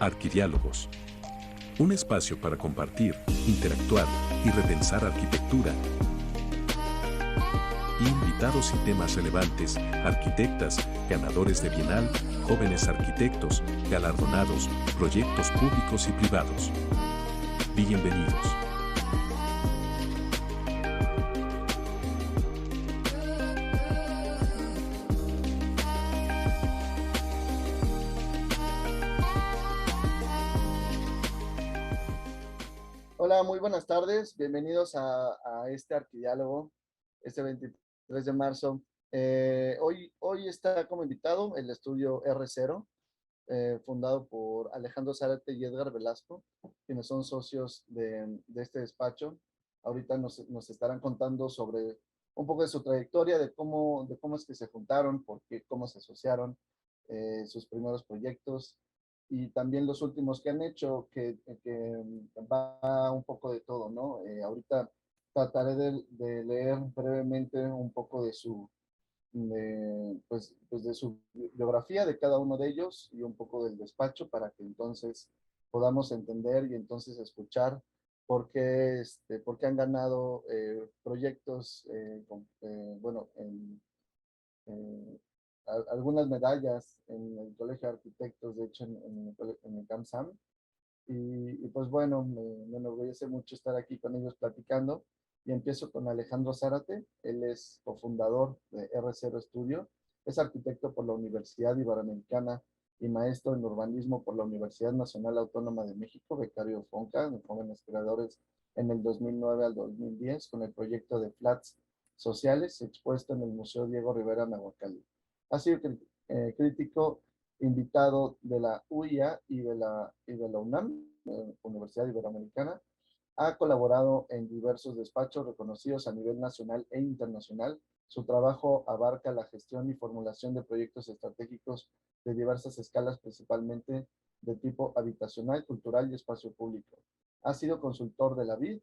Arquidiálogos. Un espacio para compartir, interactuar y repensar arquitectura. Invitados y temas relevantes, arquitectas, ganadores de Bienal, jóvenes arquitectos, galardonados, proyectos públicos y privados. Bienvenidos. Hola, muy buenas tardes. Bienvenidos a este arquidiálogo, este 23 de marzo. Hoy está como invitado el estudio R0, fundado por Alejandro Zárate y Edgar Velasco, quienes son socios de este despacho. Ahorita nos estarán contando sobre un poco de su trayectoria, de cómo es que se juntaron, cómo se asociaron, sus primeros proyectos y también los últimos que han hecho, que va un poco de todo, ¿no? Ahorita trataré de leer brevemente un poco pues de su biografía de cada uno de ellos y un poco del despacho para que entonces podamos entender y entonces escuchar por qué han ganado proyectos, bueno, eh, algunas medallas en el Colegio de Arquitectos, de hecho en el CAMSAM. Pues bueno, me enorgullece mucho estar aquí con ellos platicando. Y empiezo con Alejandro Zárate. Él es cofundador de R0 Studio. Es arquitecto por la Universidad Iberoamericana y maestro en urbanismo por la Universidad Nacional Autónoma de México, becario FONCA, de Jóvenes Creadores en el 2009 al 2010, con el proyecto de Flats Sociales, expuesto en el Museo Diego Rivera Nahuacalli. Ha sido crítico invitado de la UIA y de la UNAM, Universidad Iberoamericana. Ha colaborado en diversos despachos reconocidos a nivel nacional e internacional. Su trabajo abarca la gestión y formulación de proyectos estratégicos de diversas escalas, principalmente de tipo habitacional, cultural y espacio público. Ha sido consultor de la BID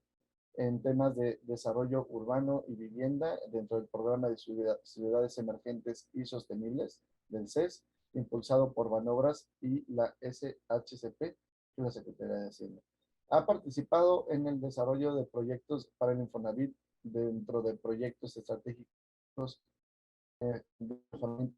en temas de desarrollo urbano y vivienda dentro del programa de ciudades emergentes y sostenibles del CES, impulsado por Banobras y la SHCP, que es la Secretaría de Hacienda. Ha participado en el desarrollo de proyectos para el Infonavit dentro de proyectos estratégicos de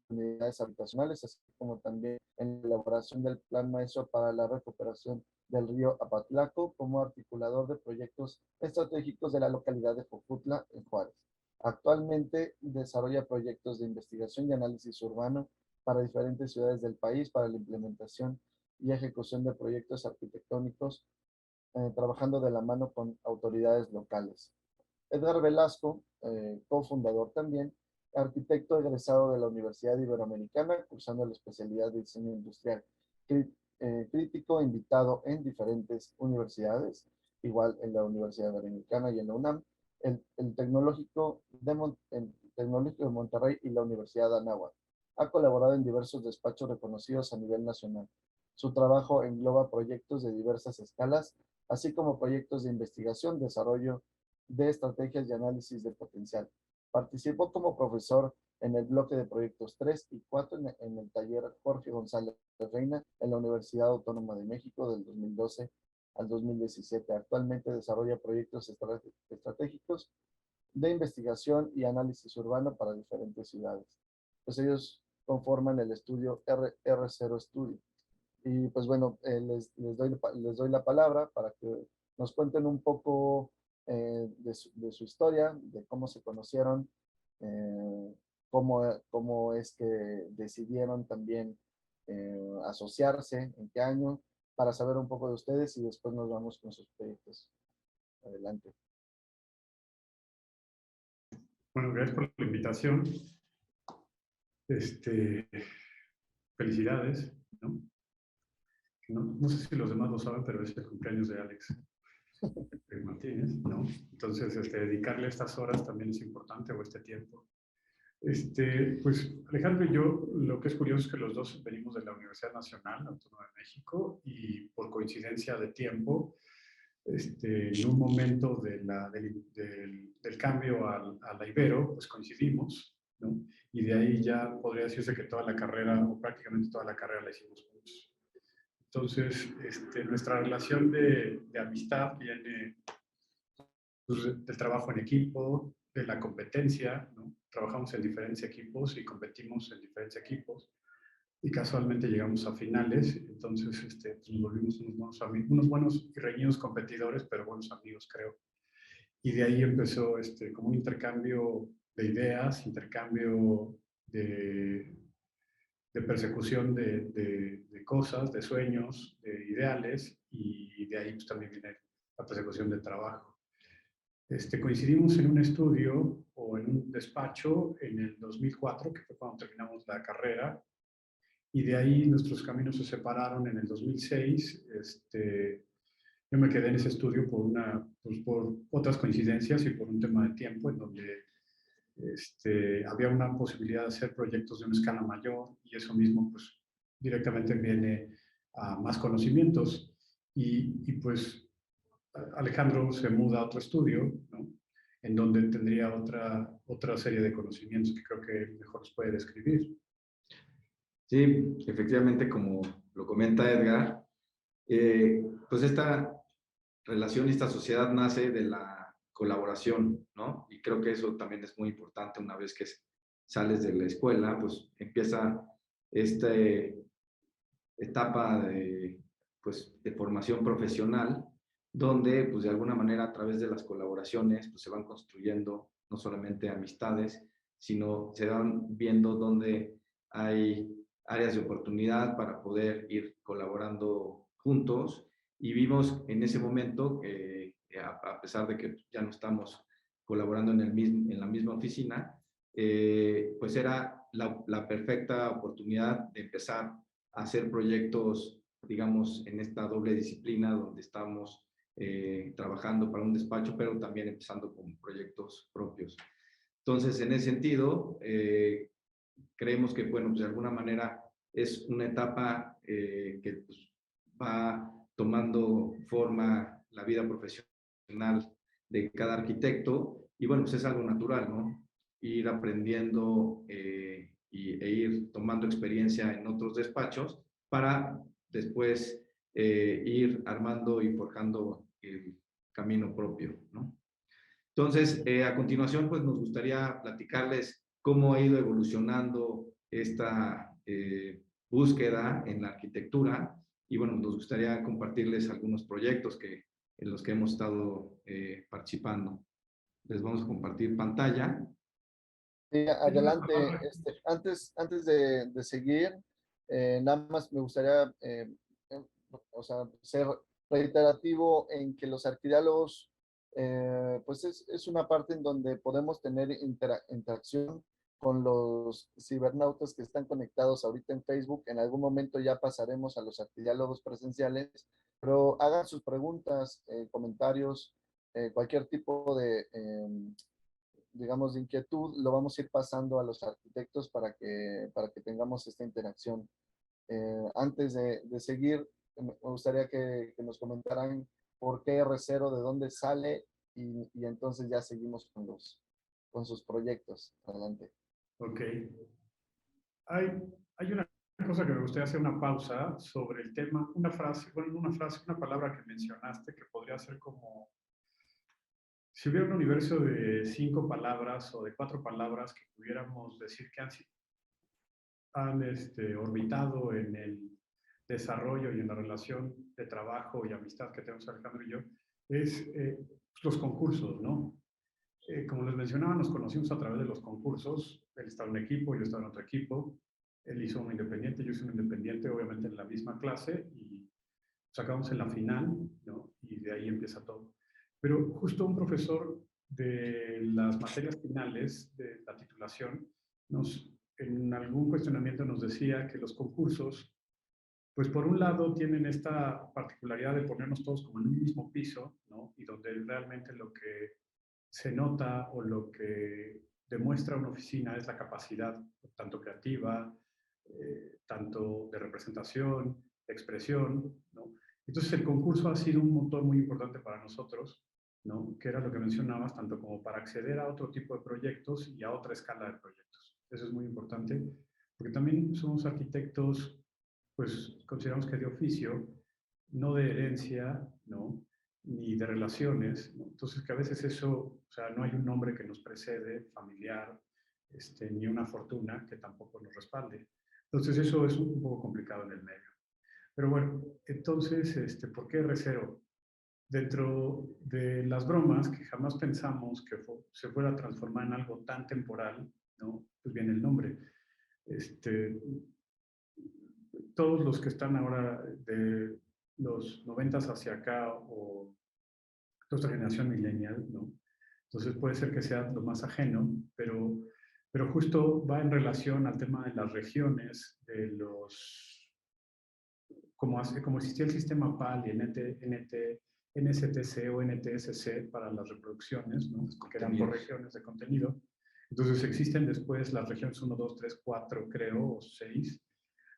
unidades habitacionales, así como también en la elaboración del Plan Maestro para la recuperación del río Apatlaco como articulador de proyectos estratégicos de la localidad de Jojutla, en Juárez. Actualmente desarrolla proyectos de investigación y análisis urbano para diferentes ciudades del país para la implementación y ejecución de proyectos arquitectónicos, trabajando de la mano con autoridades locales. Edgar Velasco, cofundador también, arquitecto egresado de la Universidad Iberoamericana, cursando la especialidad de diseño industrial. Crítico invitado en diferentes universidades, igual en la Universidad Iberoamericana y en la UNAM, el Tecnológico de Monterrey y la Universidad de Anáhuac. Ha colaborado en diversos despachos reconocidos a nivel nacional. Su trabajo engloba proyectos de diversas escalas, así como proyectos de investigación, desarrollo de estrategias y análisis de potencial. Participó como profesor en el bloque de proyectos 3 y 4 en el taller Jorge González Reina en la Universidad Autónoma de México del 2012 al 2017. Actualmente desarrolla proyectos estratégicos de investigación y análisis urbano para diferentes ciudades. Pues ellos conforman el estudio R0 Studio. Y pues bueno, les doy la palabra para que nos cuenten un poco de su historia, de cómo se conocieron, cómo es que decidieron también asociarse, en qué año, para saber un poco de ustedes y después nos vamos con sus proyectos. Adelante. Bueno, gracias por la invitación. Felicidades, ¿no? No sé si los demás lo saben, pero es el cumpleaños de Alex Martínez, ¿no? Entonces, dedicarle estas horas también es importante, o este tiempo. Pues Alejandro y yo, lo que es curioso es que los dos venimos de la Universidad Nacional Autónoma de México y por coincidencia de tiempo, en un momento del cambio a la Ibero, pues coincidimos, ¿no? Y de ahí ya podría decirse que toda la carrera, o prácticamente toda la carrera la hicimos juntos. Entonces, nuestra relación de amistad viene pues, del trabajo en equipo, de la competencia, ¿no? Trabajamos en diferentes equipos y competimos en diferentes equipos y casualmente llegamos a finales, entonces pues, nos volvimos unos buenos amigos, unos buenos y reñidos competidores, pero buenos amigos creo. Y de ahí empezó como un intercambio de ideas, intercambio de persecución de cosas, de sueños, de ideales, y de ahí pues, también viene la persecución del trabajo. Coincidimos en un estudio o en un despacho en el 2004, que fue cuando terminamos la carrera, y de ahí nuestros caminos se separaron en el 2006. Yo me quedé en ese estudio pues por otras coincidencias y por un tema de tiempo, en donde había una posibilidad de hacer proyectos de una escala mayor y eso mismo pues directamente viene a más conocimientos y pues Alejandro se muda a otro estudio, ¿no? En donde tendría otra serie de conocimientos que creo que mejor los puede describir. Sí, efectivamente, como lo comenta Edgar, pues esta relación y esta sociedad nace de la colaboración, ¿no? Y creo que eso también es muy importante una vez que sales de la escuela, pues empieza esta etapa pues, de formación profesional, donde pues de alguna manera a través de las colaboraciones pues se van construyendo no solamente amistades, sino se van viendo dónde hay áreas de oportunidad para poder ir colaborando juntos. Y vimos en ese momento que a pesar de que ya no estamos colaborando en la misma oficina, pues era la perfecta oportunidad de empezar a hacer proyectos, digamos, en esta doble disciplina donde estamos trabajando para un despacho, pero también empezando con proyectos propios. Entonces, en ese sentido, creemos que, bueno, pues de alguna manera es una etapa que pues, va tomando forma la vida profesional de cada arquitecto y, bueno, pues es algo natural, ¿no? Ir aprendiendo e ir tomando experiencia en otros despachos para después ir armando y forjando el camino propio, ¿no? Entonces, a continuación, pues nos gustaría platicarles cómo ha ido evolucionando esta búsqueda en la arquitectura y bueno, nos gustaría compartirles algunos proyectos en los que hemos estado participando. Les vamos a compartir pantalla. Sí, adelante. Antes de seguir, nada más me gustaría o sea, ser reiterativo en que los arquidiálogos, pues es una parte en donde podemos tener interacción con los cibernautas que están conectados ahorita en Facebook. En algún momento ya pasaremos a los arquidiálogos presenciales, pero hagan sus preguntas, comentarios, cualquier tipo de digamos, de inquietud, lo vamos a ir pasando a los arquitectos para que tengamos esta interacción. Antes de seguir, me gustaría que nos comentaran por qué R0, de dónde sale, y entonces ya seguimos con sus proyectos. Adelante. Ok. Hay una cosa que me gustaría hacer una pausa sobre el tema, una palabra que mencionaste que podría ser como si hubiera un universo de 5 palabras o de 4 palabras que pudiéramos decir que han orbitado en el desarrollo y en la relación de trabajo y amistad que tenemos Alejandro y yo, es los concursos, ¿no? Como les mencionaba, nos conocimos a través de los concursos. Él estaba en un equipo, yo estaba en otro equipo. Él hizo uno independiente, yo hice uno independiente, obviamente en la misma clase, y sacamos en la final, ¿no? Y de ahí empieza todo. Pero justo un profesor de las materias finales de la titulación, en algún cuestionamiento nos decía que los concursos, pues por un lado tienen esta particularidad de ponernos todos como en un mismo piso, ¿no? Y donde realmente lo que se nota o lo que demuestra una oficina es la capacidad tanto creativa, tanto de representación, de expresión, ¿no? Entonces el concurso ha sido un motor muy importante para nosotros, ¿no? Que era lo que mencionabas, tanto como para acceder a otro tipo de proyectos y a otra escala de proyectos. Eso es muy importante, porque también somos arquitectos pues consideramos que de oficio, no de herencia, ¿no? Ni de relaciones, ¿no? Entonces que a veces eso, o sea, no hay un nombre que nos precede, familiar, ni una fortuna que tampoco nos respalde. Entonces eso es un poco complicado en el medio. Pero bueno, entonces, ¿por qué R0? Dentro de las bromas que jamás pensamos que se fuera a transformar en algo tan temporal, ¿no? Pues viene el nombre. Todos los que están ahora de los 90s hacia acá o nuestra generación millennial, ¿no? Entonces puede ser que sea lo más ajeno, pero justo va en relación al tema de las regiones, de los, como existía el sistema PAL y NSTC o NTSC para las reproducciones, ¿no? Que eran por regiones de contenido. Entonces existen después las regiones 1, 2, 3, 4, creo, o 6,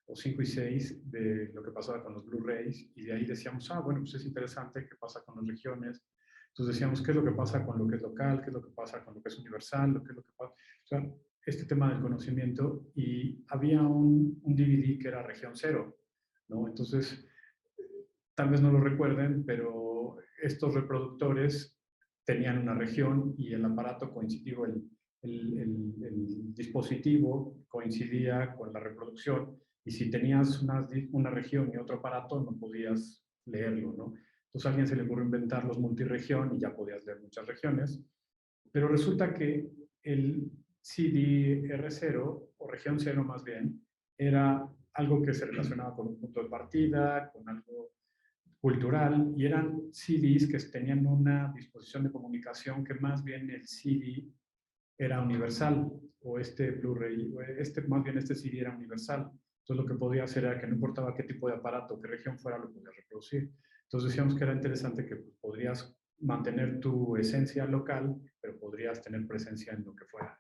o 5 y 6 de lo que pasaba con los Blu-rays, y de ahí decíamos, bueno, pues es interesante qué pasa con las regiones. Entonces decíamos, ¿qué es lo que pasa con lo que es local? ¿Qué es lo que pasa con lo que es universal? ¿Qué es lo que pasa? O sea, este tema del conocimiento, y había un DVD que era región 0, ¿no? Entonces, tal vez no lo recuerden, pero estos reproductores tenían una región y el aparato coincidió, el dispositivo coincidía con la reproducción, y si tenías una región y otro aparato no podías leerlo, ¿no? Entonces a alguien se le ocurrió inventar los multiregión y ya podías leer muchas regiones, pero resulta que el CD R0, o región 0 más bien, era algo que se relacionaba con un punto de partida, con algo cultural, y eran CDs que tenían una disposición de comunicación que más bien el CD era universal, o Blu-ray, más bien este CD era universal. Entonces lo que podía hacer era que no importaba qué tipo de aparato, qué región fuera, lo podías reproducir. Entonces decíamos que era interesante que podrías mantener tu esencia local, pero podrías tener presencia en lo que fuera.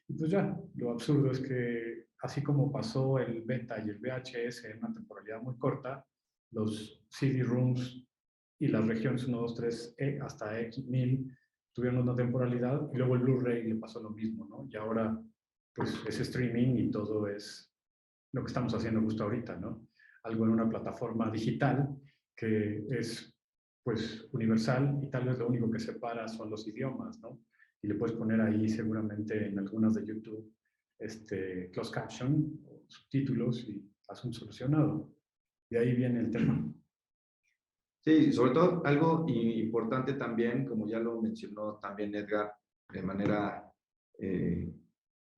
Y pues ya, lo absurdo es que así como pasó el beta y el VHS en una temporalidad muy corta, los CD-ROOMs y las regiones 1, 2, 3, hasta X1000 tuvieron una temporalidad, y luego el Blu-ray le pasó lo mismo, ¿no? Y ahora pues es streaming y todo es lo que estamos haciendo justo ahorita, ¿no? Algo en una plataforma digital que es pues universal, y tal vez lo único que separa son los idiomas, ¿no? Y le puedes poner ahí seguramente en algunas de YouTube closed caption o subtítulos y asunto solucionado. De ahí viene el tema. Sí, sobre todo algo importante también, como ya lo mencionó también Edgar de manera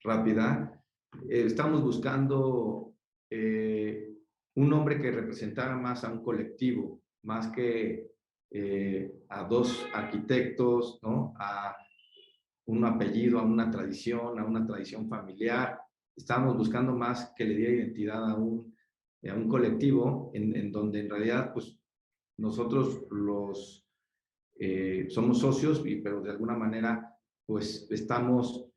rápida, estamos buscando un nombre que representara más a un colectivo, más que a dos arquitectos, ¿no? A un apellido, a una tradición familiar. Estábamos buscando más que le diera identidad a un colectivo en donde en realidad pues nosotros somos socios, pero de alguna manera pues estamos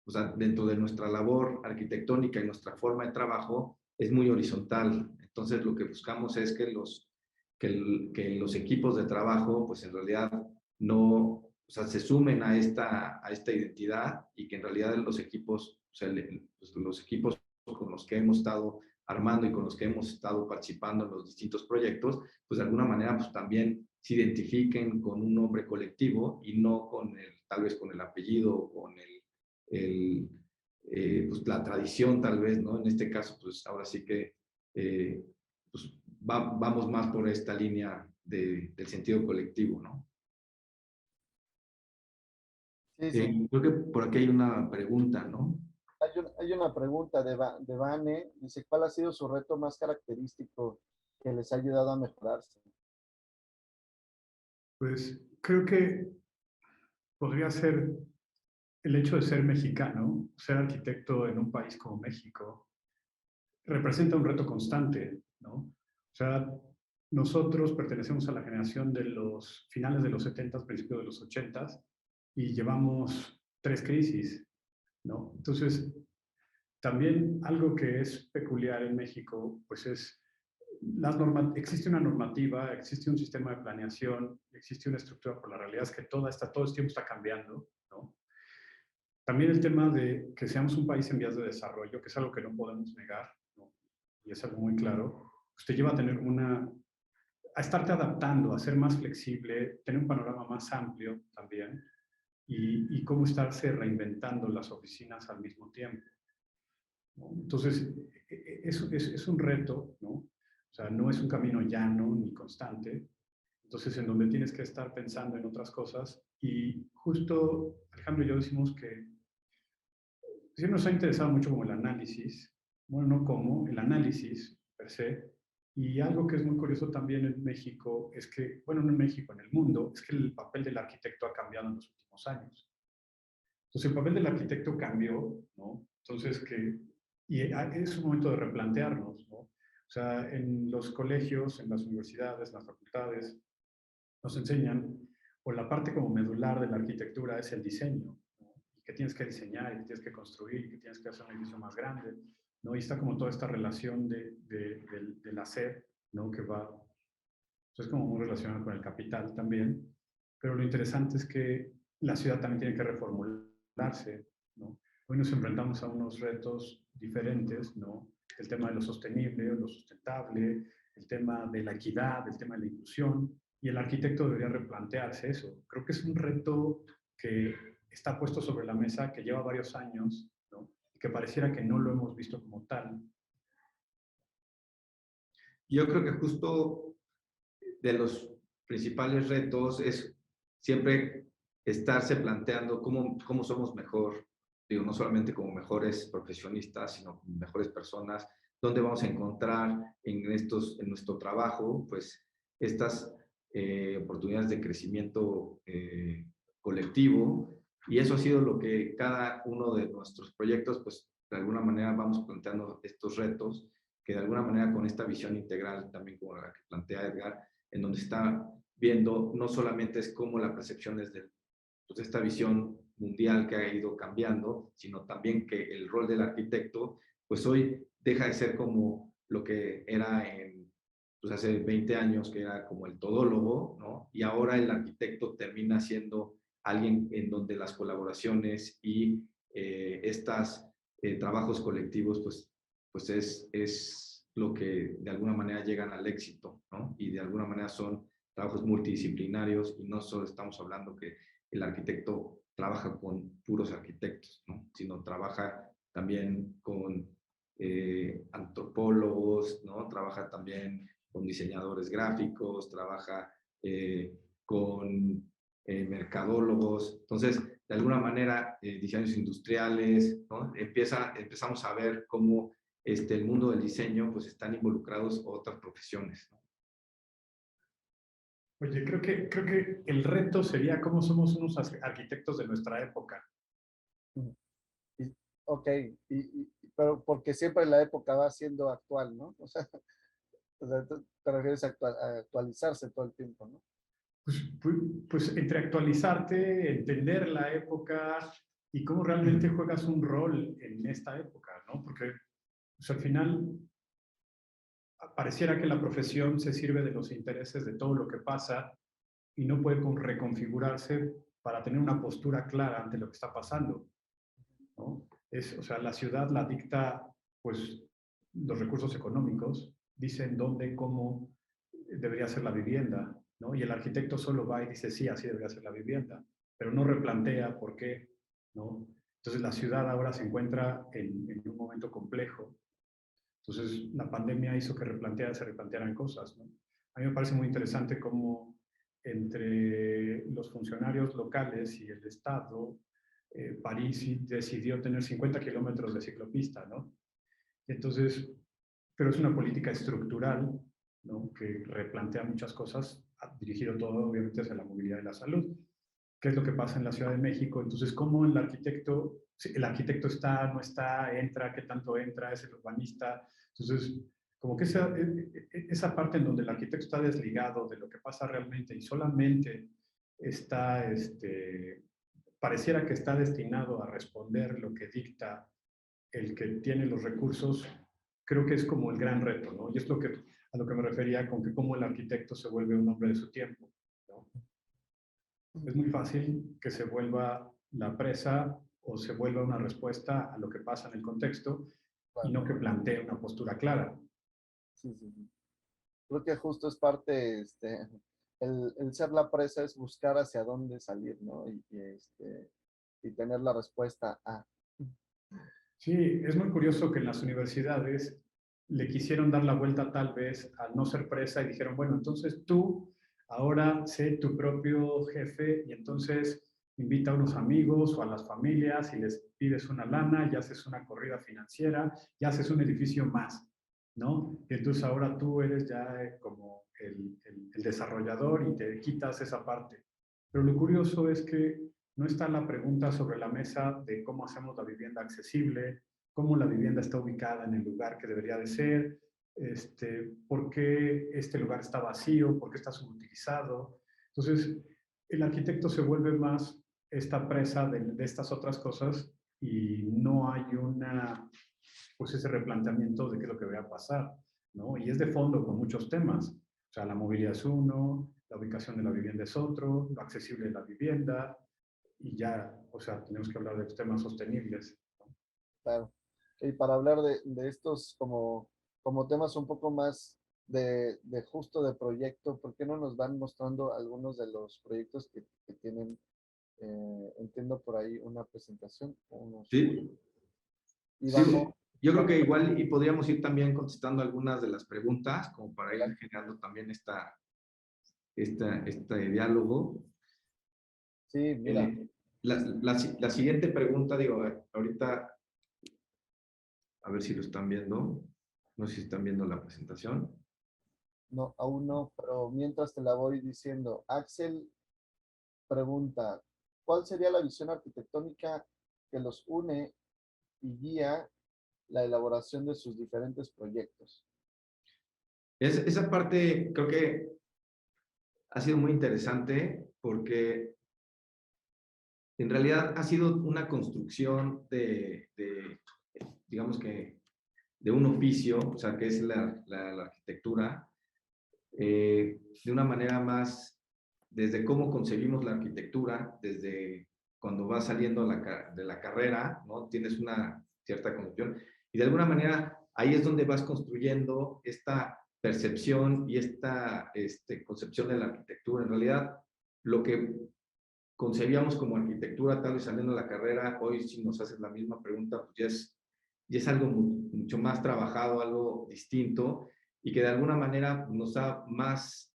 o sea, dentro de nuestra labor arquitectónica y nuestra forma de trabajo es muy horizontal. Entonces lo que buscamos es que los equipos de trabajo pues en realidad no, o sea, se sumen a esta identidad, y que en realidad los equipos, o sea, pues, los equipos con los que hemos estado armando y con los que hemos estado participando en los distintos proyectos, pues de alguna manera pues también se identifiquen con un nombre colectivo y no tal vez con el apellido o con pues la tradición tal vez, ¿no? En este caso, pues ahora sí que pues vamos más por esta línea del sentido colectivo, ¿no? Sí, sí. Creo que por aquí hay una pregunta, ¿no? Hay una pregunta de Vane. Dice, ¿cuál ha sido su reto más característico que les ha ayudado a mejorarse? Pues creo que podría ser el hecho de ser mexicano, ser arquitecto en un país como México, representa un reto constante, ¿no? O sea, nosotros pertenecemos a la generación de los finales de los 70s, principios de los 80s, y llevamos 3 crisis, ¿no? Entonces, también algo que es peculiar en México, pues es, existe una normativa, existe un sistema de planeación, existe una estructura, pero la realidad es que todo el tiempo está cambiando, ¿no? También el tema de que seamos un país en vías de desarrollo, que es algo que no podemos negar, ¿no? Y es algo muy claro, pues te lleva a tener a estarte adaptando, a ser más flexible, tener un panorama más amplio también, y cómo estarse reinventando las oficinas al mismo tiempo, ¿no? Entonces, es un reto, ¿no? O sea, no es un camino llano ni constante, entonces en donde tienes que estar pensando en otras cosas, y justo Alejandro y yo decimos que siempre nos ha interesado mucho como el análisis, bueno, no como, el análisis per se, y algo que es muy curioso también en México es que, bueno, no en México, en el mundo, es que el papel del arquitecto ha cambiado en los últimos años. Entonces el papel del arquitecto cambió, ¿no? Entonces es un momento de replantearnos, ¿no? O sea, en los colegios, en las universidades, en las facultades, nos enseñan, o la parte como medular de la arquitectura es el diseño, ¿no? Y que tienes que diseñar, y que tienes que construir, y que tienes que hacer un edificio más grande, ¿no? Y está como toda esta relación del hacer, ¿no? Que va, pues es como muy relacionado con el capital también, pero lo interesante es que la ciudad también tiene que reformularse, ¿no? Hoy nos enfrentamos a unos retos diferentes, ¿no? El tema de lo sostenible, lo sustentable, el tema de la equidad, el tema de la inclusión, y el arquitecto debería replantearse eso. Creo que es un reto que está puesto sobre la mesa, que lleva varios años, ¿no? Y que pareciera que no lo hemos visto como tal. Yo creo que justo de los principales retos es siempre estarse planteando cómo somos mejor, digo, no solamente como mejores profesionistas, sino como mejores personas, dónde vamos a encontrar en nuestro trabajo, pues, estas oportunidades de crecimiento colectivo, y eso ha sido lo que cada uno de nuestros proyectos, pues, de alguna manera vamos planteando estos retos, que de alguna manera con esta visión integral, también como la que plantea Edgar, en donde está viendo no solamente es cómo la percepción es de pues, esta visión mundial que ha ido cambiando, sino también que el rol del arquitecto, pues hoy deja de ser como lo que era pues hace 20 años, que era como el todólogo, ¿no? Y ahora el arquitecto termina siendo alguien en donde las colaboraciones y estos trabajos colectivos, pues es lo que de alguna manera llegan al éxito, ¿no? Y de alguna manera son trabajos multidisciplinarios, y no solo estamos hablando que el arquitecto trabaja con puros arquitectos, ¿no? Sino trabaja también con antropólogos, ¿no? Trabaja también con diseñadores gráficos, trabaja con mercadólogos. Entonces, de alguna manera, diseños industriales, ¿no? Empezamos a ver cómo el mundo del diseño, pues están involucrados otras profesiones, ¿no? Oye, creo que el reto sería cómo somos unos arquitectos de nuestra época. Ok, pero porque siempre la época va siendo actual, ¿no? O sea, te refieres a actualizarse todo el tiempo, ¿no? Pues entre actualizarte, entender la época y cómo realmente juegas un rol en esta época, ¿no? Porque pues, al final pareciera que la profesión se sirve de los intereses de todo lo que pasa y no puede reconfigurarse para tener una postura clara ante lo que está pasando, ¿no? O sea, la ciudad la dicta, pues, los recursos económicos, dicen dónde, cómo debería ser la vivienda, ¿no? Y el arquitecto solo va y dice, sí, así debería ser la vivienda, pero no replantea por qué, ¿no? Entonces la ciudad ahora se encuentra en un momento complejo. Entonces la pandemia hizo que se replantearan cosas, ¿no? A mí me parece muy interesante cómo entre los funcionarios locales y el Estado, París decidió tener 50 kilómetros de ciclopista, ¿no? Entonces, pero es una política estructural, ¿no? Que replantea muchas cosas, dirigido todo obviamente hacia la movilidad y la salud. ¿Qué es lo que pasa en la Ciudad de México? Entonces, ¿cómo el arquitecto está, no está, entra, qué tanto entra, es el urbanista? Entonces, como que esa parte en donde el arquitecto está desligado de lo que pasa realmente y solamente está, pareciera que está destinado a responder lo que dicta el que tiene los recursos, creo que es como el gran reto, ¿no? Y es a lo que me refería con que cómo el arquitecto se vuelve un hombre de su tiempo, ¿no? Es muy fácil que se vuelva la presa o se vuelva una respuesta a lo que pasa en el contexto, y no que plantee una postura clara. Sí, sí, sí. Creo que justo es parte, el ser la presa es buscar hacia dónde salir, ¿no? Y tener la respuesta a. Sí, es muy curioso que en las universidades le quisieron dar la vuelta tal vez al no ser presa y dijeron, bueno, entonces tú ahora sé tu propio jefe y entonces invita a unos amigos o a las familias y les pides una lana y haces una corrida financiera y haces un edificio más, ¿no? Y entonces ahora tú eres ya como el desarrollador y te quitas esa parte. Pero lo curioso es que no está la pregunta sobre la mesa de cómo hacemos la vivienda accesible, cómo la vivienda está ubicada en el lugar que debería de ser, por qué este lugar está vacío, por qué está subutilizado. Entonces, el arquitecto se vuelve más esta presa de estas otras cosas y no hay pues ese replanteamiento de qué es lo que va a pasar, ¿no? Y es de fondo con muchos temas. O sea, la movilidad es uno, la ubicación de la vivienda es otro, lo accesible de la vivienda, y ya, o sea, tenemos que hablar de temas sostenibles. Claro. Y para hablar de estos como temas un poco más de justo de proyecto, ¿por qué no nos van mostrando algunos de los proyectos que tienen, entiendo por ahí una presentación? Sí, Y sí, vamos, yo creo que igual y podríamos ir también contestando algunas de las preguntas, como para ir generando también este diálogo. sí, mira, La siguiente pregunta, digo, ahorita, a ver si lo están viendo. No sé si están viendo la presentación. no, aún no, pero mientras te la voy diciendo, Axel pregunta, ¿cuál sería la visión arquitectónica que los une y guía la elaboración de sus diferentes proyectos? Esa parte creo que ha sido muy interesante porque en realidad ha sido una construcción digamos que, de un oficio, o sea, que es la arquitectura, de una manera más, desde cómo concebimos la arquitectura, desde cuando vas saliendo de la carrera, ¿no? Tienes una cierta concepción, y de alguna manera ahí es donde vas construyendo esta percepción y esta concepción de la arquitectura. En realidad, lo que concebíamos como arquitectura, tal vez saliendo de la carrera, hoy si nos haces la misma pregunta, pues ya es algo mucho más trabajado, algo distinto, y que de alguna manera nos da más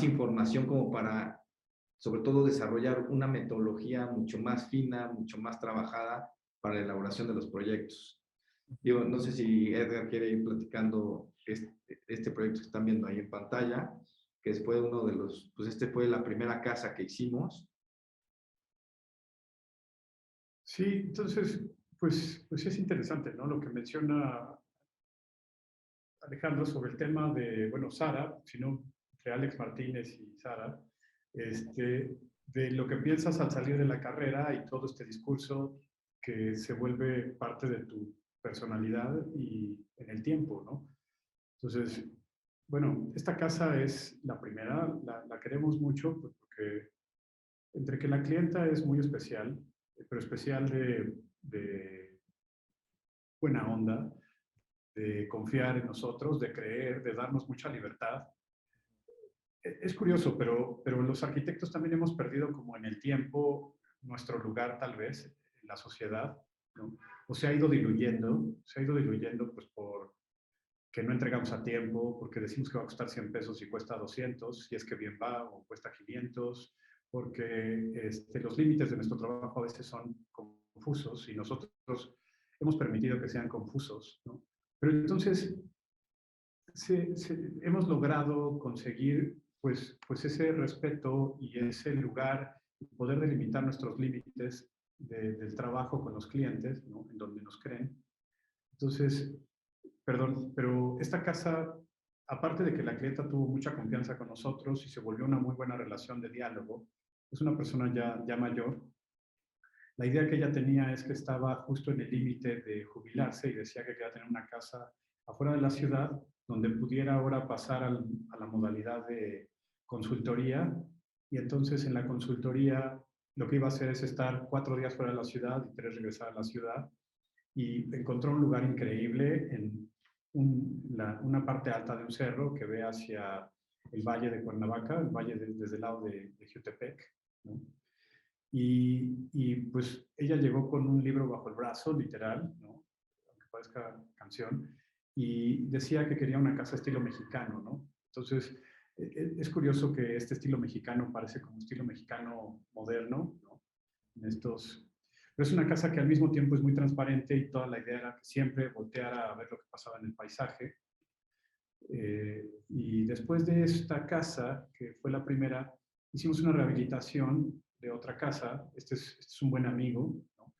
información como para, sobre todo, desarrollar una metodología mucho más fina, mucho más trabajada para la elaboración de los proyectos. Digo, no sé si Edgar quiere ir platicando este proyecto que están viendo ahí en pantalla, que fue uno de los, pues fue la primera casa que hicimos. Sí, entonces, pues es interesante, ¿no? Lo que menciona Alejandro sobre el tema de, bueno, Sara, sino entre Alex Martínez y Sara, de lo que piensas al salir de la carrera y todo este discurso que se vuelve parte de tu personalidad y en el tiempo, ¿no? Entonces, bueno, esta casa es la primera, la queremos mucho pues, porque entre que la clienta es muy especial, pero especial de buena onda, de confiar en nosotros, de creer, de darnos mucha libertad. Es curioso, pero los arquitectos también hemos perdido como en el tiempo nuestro lugar tal vez en la sociedad, ¿no? O se ha ido diluyendo pues por que no entregamos a tiempo, porque decimos que va a costar 100 pesos y cuesta 200, si es que bien va, o cuesta 500, porque los límites de nuestro trabajo a veces son confusos y nosotros hemos permitido que sean confusos, ¿no? Pero entonces hemos logrado conseguir pues ese respeto y ese lugar, poder delimitar nuestros límites del trabajo con los clientes, ¿no? En donde nos creen. Entonces, perdón, pero esta casa, aparte de que la clienta tuvo mucha confianza con nosotros y se volvió una muy buena relación de diálogo, es una persona ya mayor. La idea que ella tenía es que estaba justo en el límite de jubilarse y decía que quería tener una casa afuera de la ciudad donde pudiera ahora pasar a la modalidad de consultoría, y entonces en la consultoría lo que iba a hacer es estar 4 días fuera de la ciudad y 3 regresar a la ciudad, y encontró un lugar increíble en una parte alta de un cerro que ve hacia el valle de Cuernavaca, el valle desde el lado de Jutepec, ¿no? Y pues ella llegó con un libro bajo el brazo, literal, ¿no? Aunque parezca canción, y decía que quería una casa estilo mexicano, ¿no? Entonces, es curioso que este estilo mexicano parece como estilo mexicano moderno, ¿no? Pero es una casa que al mismo tiempo es muy transparente y toda la idea era que siempre volteara a ver lo que pasaba en el paisaje. Y después de esta casa, que fue la primera, hicimos una rehabilitación de otra casa. Este es un buen amigo, ¿no?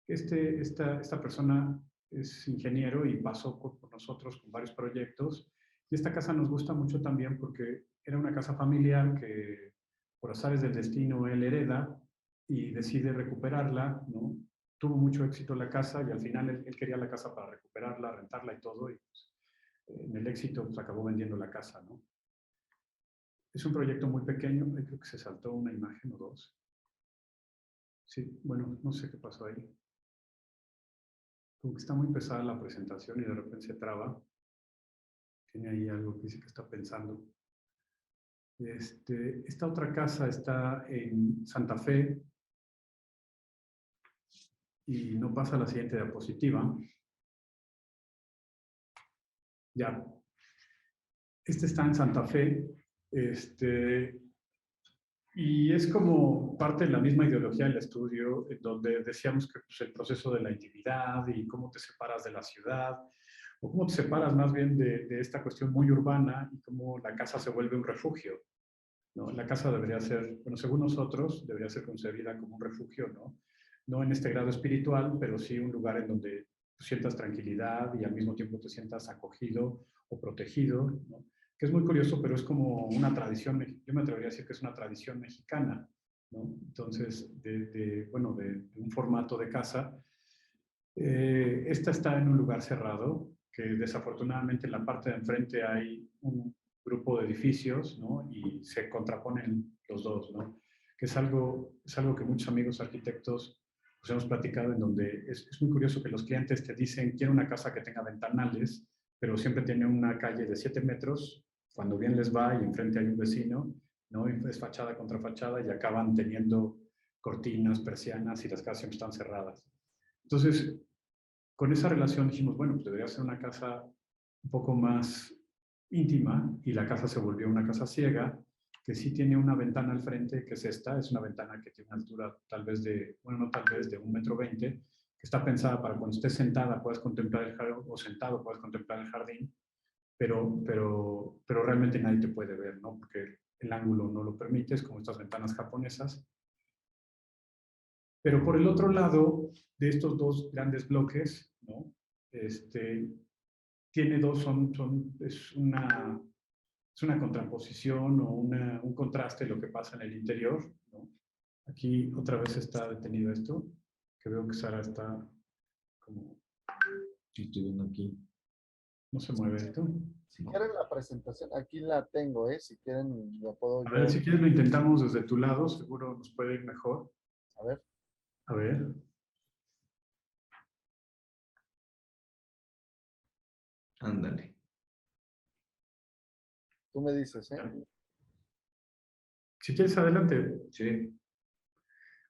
Esta persona es ingeniero y pasó por nosotros con varios proyectos. Y esta casa nos gusta mucho también porque era una casa familiar que, por azares del destino, él hereda y decide recuperarla, ¿no? Tuvo mucho éxito la casa y al final él quería la casa para recuperarla, rentarla y todo. Y pues, en el éxito pues, acabó vendiendo la casa, ¿no? Es un proyecto muy pequeño, creo que se saltó una imagen o dos. Sí, bueno, no sé qué pasó ahí. Como que está muy pesada la presentación y de repente se traba. Tiene ahí algo que dice que está pensando. Esta otra casa está en Santa Fe y no pasa la siguiente diapositiva. Ya. Está en Santa Fe. Y es como parte de la misma ideología del estudio, en donde decíamos que pues, el proceso de la intimidad y cómo te separas de la ciudad, o cómo te separas más bien de esta cuestión muy urbana y cómo la casa se vuelve un refugio, ¿no? La casa debería ser, bueno, según nosotros, debería ser concebida como un refugio, ¿no? No en este grado espiritual, pero sí un lugar en donde sientas tranquilidad y al mismo tiempo te sientas acogido o protegido, ¿no? Que es muy curioso, pero es como una tradición, yo me atrevería a decir que es una tradición mexicana, ¿no? Entonces, de un formato de casa. Esta está en un lugar cerrado, que desafortunadamente en la parte de enfrente hay un grupo de edificios, ¿no? Y se contraponen los dos, ¿no? Que es algo que muchos amigos arquitectos pues, hemos platicado, en donde es muy curioso que los clientes te dicen, quiero una casa que tenga ventanales, pero siempre tiene una calle de 7 metros, cuando bien les va y enfrente hay un vecino, ¿no? Y es fachada contra fachada y acaban teniendo cortinas, persianas y las casas siempre están cerradas. Entonces, con esa relación dijimos, bueno, pues debería ser una casa un poco más íntima y la casa se volvió una casa ciega, que sí tiene una ventana al frente, que es esta, es una ventana que tiene una altura tal vez de, bueno, no tal vez, de 1,20 m, que está pensada para cuando estés sentada puedas contemplar el jardín, o sentado puedas contemplar el jardín, pero realmente nadie te puede ver, ¿no? Porque el ángulo no lo permite, es como estas ventanas japonesas. Pero por el otro lado de estos dos grandes bloques, ¿no? Tiene dos, es una contraposición o un contraste lo que pasa en el interior, ¿no? Aquí otra vez está detenido esto, que veo que Sara está como... Estoy viendo aquí. No se mueve esto. Si quieren la presentación, aquí la tengo, si quieren la puedo A ver, yo. si quieres lo intentamos desde tu lado, seguro nos puede ir mejor. A ver. A ver. Ándale. Tú me dices, Si quieres, adelante. Sí.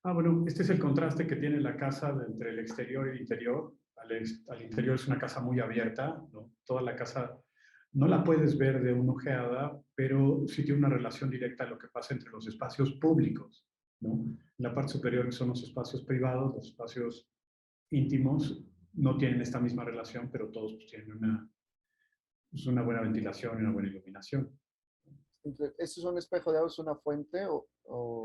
Bueno, este es el contraste que tiene la casa entre el exterior y el interior. Al interior es una casa muy abierta, ¿no? Toda la casa no la puedes ver de una ojeada, pero sí tiene una relación directa a lo que pasa entre los espacios públicos, ¿no? La parte superior, que son los espacios privados, los espacios íntimos, no tienen esta misma relación, pero todos pues, tienen una buena ventilación y una buena iluminación. ¿Eso es un espejo de agua, es una fuente o...?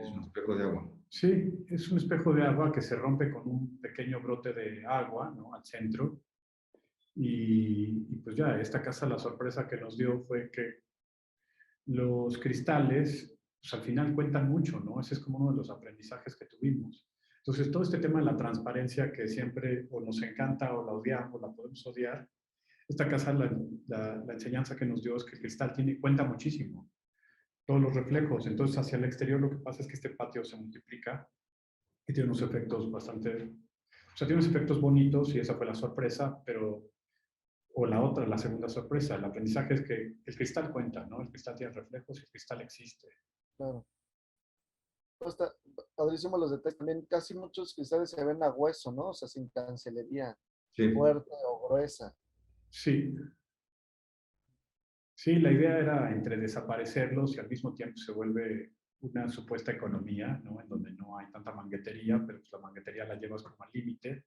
Es un espejo de agua. Sí, es un espejo de agua que se rompe con un pequeño brote de agua, ¿no? Al centro. Y pues ya, esta casa la sorpresa que nos dio fue que los cristales, pues al final cuentan mucho, ¿no? Ese es como uno de los aprendizajes que tuvimos. Entonces, todo este tema de la transparencia que siempre o nos encanta o la odiamos, la podemos odiar, esta casa la enseñanza que nos dio es que el cristal cuenta muchísimo. Todos los reflejos. Entonces, hacia el exterior lo que pasa es que este patio se multiplica y tiene unos efectos bastante sea, tiene unos efectos bonitos y esa fue la sorpresa, pero, o la otra, la segunda sorpresa, el aprendizaje es que el cristal cuenta, ¿no? El cristal tiene reflejos y el cristal existe. Claro. Está padrísimo los detalles. También casi muchos cristales se ven a hueso, ¿no? O sea, sin cancelería Sí. fuerte o gruesa. Sí, sí, la idea era entre desaparecerlos y al mismo tiempo se vuelve una supuesta economía, ¿no? En donde no hay tanta manguetería, pero pues la manguetería la llevas como al límite.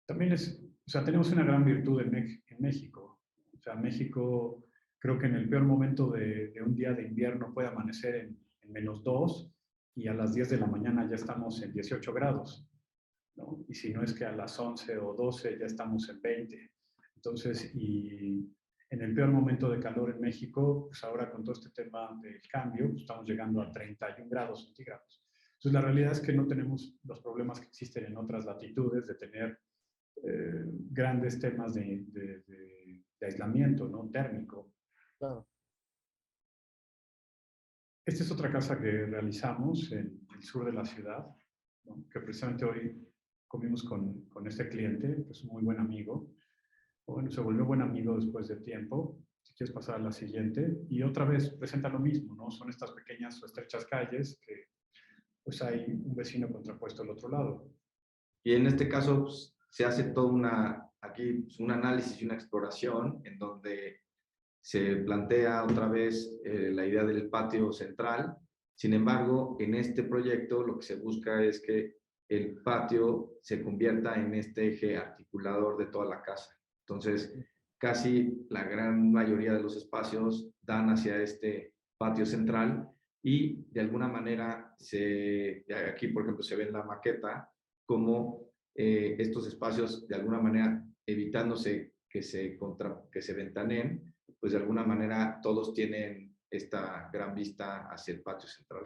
También es, o sea, tenemos una gran virtud en México. O sea, México creo que en el peor momento de un día de invierno puede amanecer en -2 y a las 10 de la mañana ya estamos en 18 grados, ¿no? Y si no es que a las 11 o 12 ya estamos en 20. Entonces, y en el peor momento de calor en México, pues ahora con todo este tema del cambio, pues estamos llegando a 31 grados centígrados. Entonces, la realidad es que no tenemos los problemas que existen en otras latitudes de tener grandes temas de aislamiento, ¿no? Térmico. Claro. Esta es otra casa que realizamos en el sur de la ciudad, ¿no? Que precisamente hoy comimos con este cliente, que es un muy buen amigo. Bueno, se volvió buen amigo después de tiempo. Si quieres pasar a la siguiente. Y otra vez presenta lo mismo, ¿no? Son estas pequeñas o estrechas calles que pues hay un vecino contrapuesto al otro lado. Y en este caso pues, se hace todo aquí pues, un análisis y una exploración en donde se plantea otra vez la idea del patio central. Sin embargo, en este proyecto lo que se busca es que el patio se convierta en este eje articulador de toda la casa. Entonces, casi la gran mayoría de los espacios dan hacia este patio central y de alguna manera, aquí por ejemplo se ve en la maqueta, como estos espacios de alguna manera evitándose que se ventaneen, pues de alguna manera todos tienen esta gran vista hacia el patio central.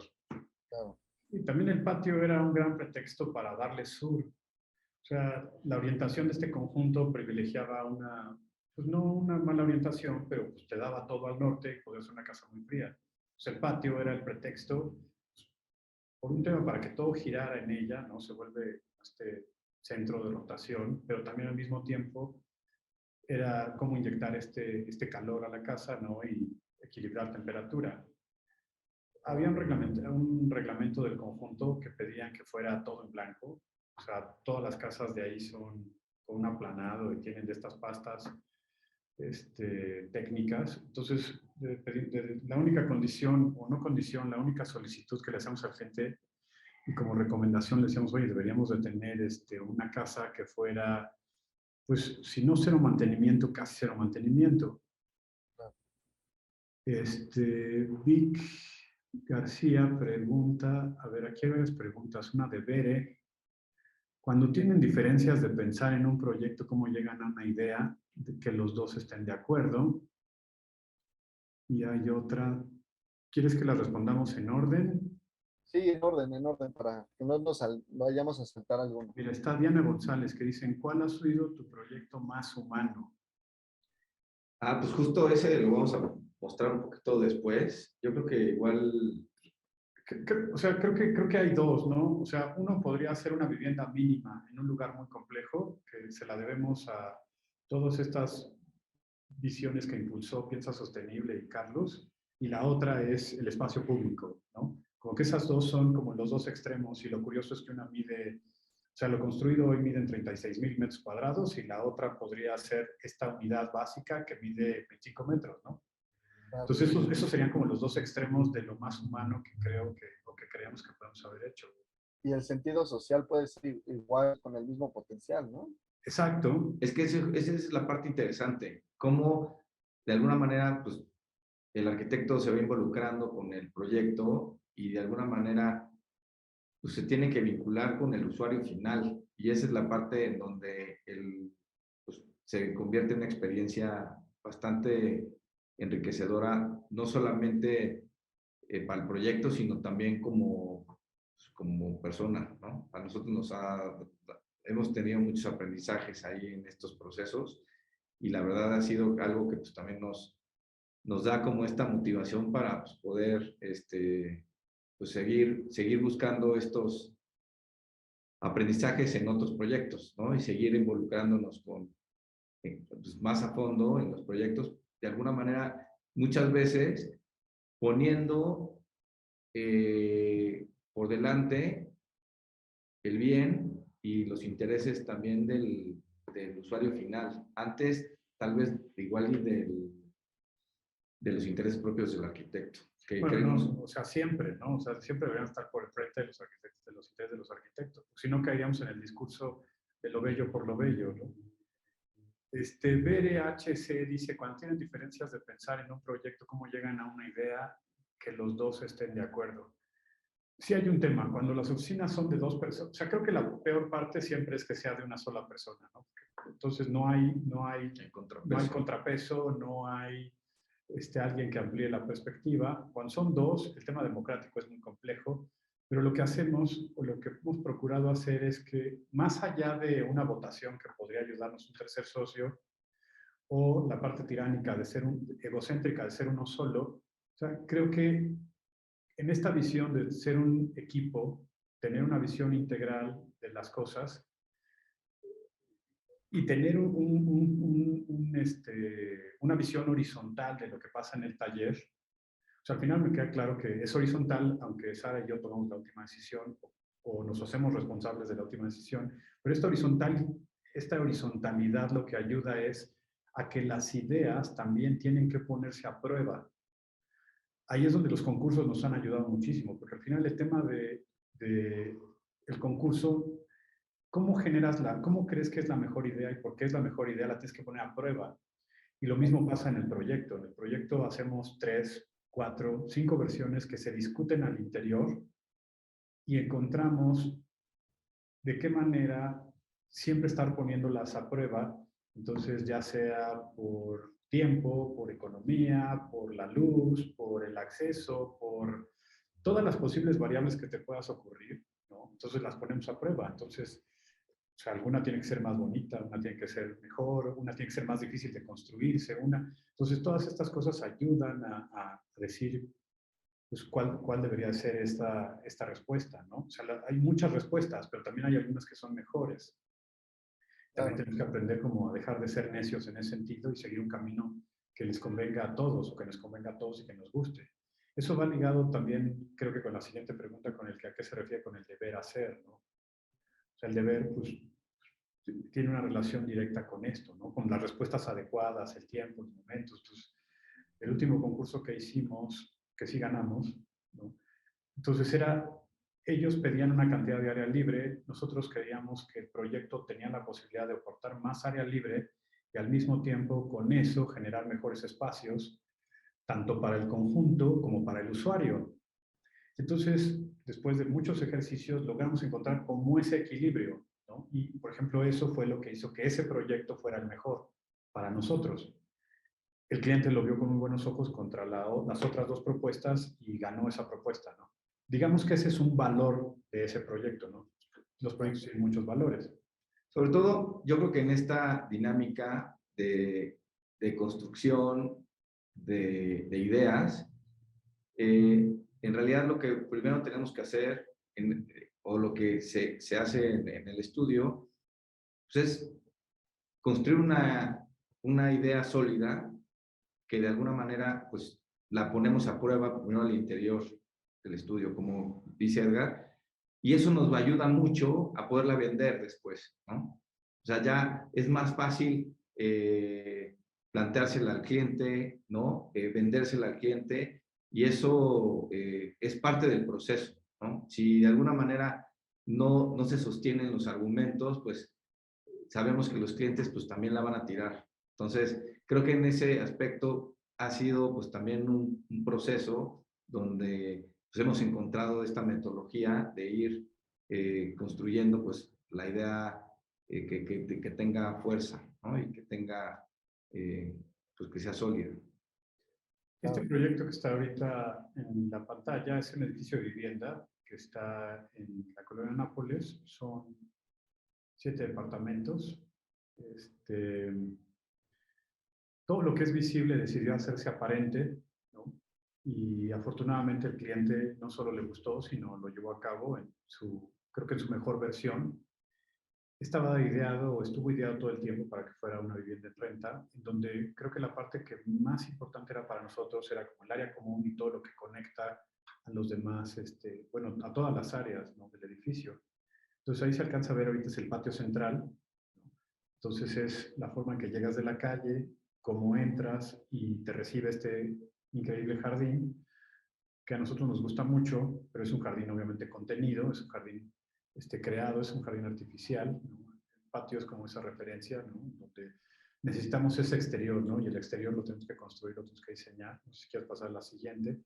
Claro. Y también el patio era un gran pretexto para darle sur. O sea, la orientación de este conjunto privilegiaba una, pues no una mala orientación, pero pues te daba todo al norte y podía ser una casa muy fría. O sea, el patio era el pretexto, pues, por un tema para que todo girara en ella, ¿no? Se vuelve este centro de rotación, pero también al mismo tiempo era cómo inyectar este calor a la casa, ¿no? Y equilibrar temperatura. Había un reglamento del conjunto que pedían que fuera todo en blanco. O sea, todas las casas de ahí son con un aplanado y tienen de estas pastas técnicas. Entonces, la única condición, o no condición, la única solicitud que le hacemos al gente, y como recomendación le decíamos, oye, deberíamos de tener una casa que fuera, pues, si no cero mantenimiento, casi cero mantenimiento. Vic García pregunta, a ver, aquí hay varias preguntas. Una de Bere. Cuando tienen diferencias de pensar en un proyecto, ¿cómo llegan a una idea de que los dos estén de acuerdo? Y hay otra. ¿Quieres que la respondamos en orden? Sí, en orden, para que no nos vayamos a saltar alguno. Mira, está Diana González que dice, ¿cuál ha sido tu proyecto más humano? Pues justo ese lo vamos a mostrar un poquito después. Yo creo que igual... O sea, creo que hay dos, ¿no? O sea, uno podría ser una vivienda mínima en un lugar muy complejo, que se la debemos a todas estas visiones que impulsó Piensa Sostenible y Carlos, y la otra es el espacio público, ¿no? Como que esas dos son como los dos extremos, y lo curioso es que una mide, o sea, lo construido hoy mide en 36,000 metros cuadrados, y la otra podría ser esta unidad básica que mide 25 metros, ¿no? Entonces, esos serían como los dos extremos de lo más humano que creo que, o que creemos que podemos haber hecho. Y el sentido social puede ser igual con el mismo potencial, ¿no? Exacto. Es que esa es la parte interesante. Cómo, de alguna manera, pues, el arquitecto se va involucrando con el proyecto y de alguna manera pues, se tiene que vincular con el usuario final. Y esa es la parte en donde pues, se convierte en una experiencia bastante enriquecedora, no solamente para el proyecto, sino también como persona, ¿no? A nosotros hemos tenido muchos aprendizajes ahí en estos procesos y la verdad ha sido algo que pues, también nos da como esta motivación para pues, poder pues, seguir buscando aprendizajes en otros proyectos, ¿no? Y seguir involucrándonos con, pues, más a fondo en los proyectos, de alguna manera, muchas veces poniendo por delante el bien y los intereses también del usuario final. Antes, tal vez, igual y de los intereses propios del arquitecto. Que Bueno, creemos, no, o sea, siempre, ¿no? O sea, siempre deberían estar por el frente de los arquitectos, de los intereses de los arquitectos. Si no, caeríamos en el discurso de lo bello por lo bello, ¿no? BRHC dice, cuando tienen diferencias de pensar en un proyecto, ¿cómo llegan a una idea que los dos estén de acuerdo? Sí hay un tema, cuando las oficinas son de dos personas, o sea, creo que la peor parte siempre es que sea de una sola persona, ¿no? Entonces no hay contrapeso, no hay alguien que amplíe la perspectiva. Cuando son dos, el tema democrático es muy complejo, pero lo que hacemos, o lo que hemos procurado hacer es que, más allá de una votación que podría ayudarnos un tercer socio, o la parte tiránica de ser egocéntrica de ser uno solo, o sea, creo que en esta visión de ser un equipo, tener una visión integral de las cosas y tener una visión horizontal de lo que pasa en el taller. O sea, al final me queda claro que es horizontal, aunque Sara y yo tomamos la última decisión o nos hacemos responsables de la última decisión, pero esta horizontalidad lo que ayuda es a que las ideas también tienen que ponerse a prueba. Ahí es donde los concursos nos han ayudado muchísimo, porque al final el tema el concurso, ¿cómo crees que es la mejor idea y por qué es la mejor idea? La tienes que poner a prueba. Y lo mismo pasa en el proyecto. En el proyecto hacemos 3, 4, 5 versiones que se discuten al interior y encontramos de qué manera siempre estar poniéndolas a prueba. Entonces, ya sea por tiempo, por economía, por la luz, por el acceso, por todas las posibles variables que te puedas ocurrir, ¿no? Entonces las ponemos a prueba. Entonces, o sea, alguna tiene que ser más bonita, una tiene que ser mejor, una tiene que ser más difícil de construirse, Entonces, todas estas cosas ayudan a decir, pues, cuál debería ser esta respuesta, ¿no? O sea, hay muchas respuestas, pero también hay algunas que son mejores. También tenemos que aprender como a dejar de ser necios en ese sentido y seguir un camino que les convenga a todos, o que nos convenga a todos y que nos guste. Eso va ligado también, creo que con la siguiente pregunta, con el que a qué se refiere con el deber hacer, ¿no? O sea, el deber, pues, tiene una relación directa con esto, ¿no? Con las respuestas adecuadas, el tiempo, los momentos. Entonces, el último concurso que hicimos, que sí ganamos, ¿no? Entonces ellos pedían una cantidad de área libre, nosotros creíamos que el proyecto tenía la posibilidad de aportar más área libre y al mismo tiempo con eso generar mejores espacios, tanto para el conjunto como para el usuario. Entonces, después de muchos ejercicios, logramos encontrar como ese equilibrio, ¿no? Y, por ejemplo, eso fue lo que hizo que ese proyecto fuera el mejor para nosotros. El cliente lo vio con muy buenos ojos contra las otras dos propuestas y ganó esa propuesta, ¿no? Digamos que ese es un valor de ese proyecto, ¿no? Los proyectos tienen muchos valores. sobre todo, yo creo que en esta dinámica de construcción de ideas, en realidad lo que primero tenemos que hacer, o lo que se hace en el estudio, pues es construir una idea sólida que de alguna manera pues la ponemos a prueba primero al interior del estudio, como dice Edgar, y eso nos va a ayudar mucho a poderla vender después, ¿no? O sea, ya es más fácil planteársela al cliente, ¿no? Vendérsela al cliente, y eso es parte del proceso, ¿no? Si de alguna manera no se sostienen los argumentos, pues sabemos que los clientes pues también la van a tirar. Entonces, creo que en ese aspecto ha sido pues también un proceso donde pues, hemos encontrado esta metodología de ir construyendo pues la idea que tenga fuerza, ¿no? Y que tenga, pues que sea sólida. Este proyecto que está ahorita en la pantalla es un edificio de vivienda que está en la colonia Nápoles. Son 7 departamentos. Todo lo que es visible decidió hacerse aparente, ¿no? Y afortunadamente el cliente no solo le gustó, sino lo llevó a cabo en su creo que en su mejor versión, estaba ideado o estuvo ideado todo el tiempo para que fuera una vivienda en renta, en donde creo que la parte que más importante era para nosotros era como el área común y todo lo que conecta a los demás, bueno, a todas las áreas, ¿no?, del edificio. Entonces ahí se alcanza a ver ahorita es el patio central, ¿no? Entonces es la forma en que llegas de la calle, cómo entras y te recibe este increíble jardín, que a nosotros nos gusta mucho, pero es un jardín obviamente contenido, es un jardín creado, es un jardín artificial, ¿no? El patio es como esa referencia, ¿no?, donde necesitamos ese exterior, ¿no? Y el exterior lo tenemos que construir, lo tenemos que diseñar. No sé si quieres pasar a la siguiente.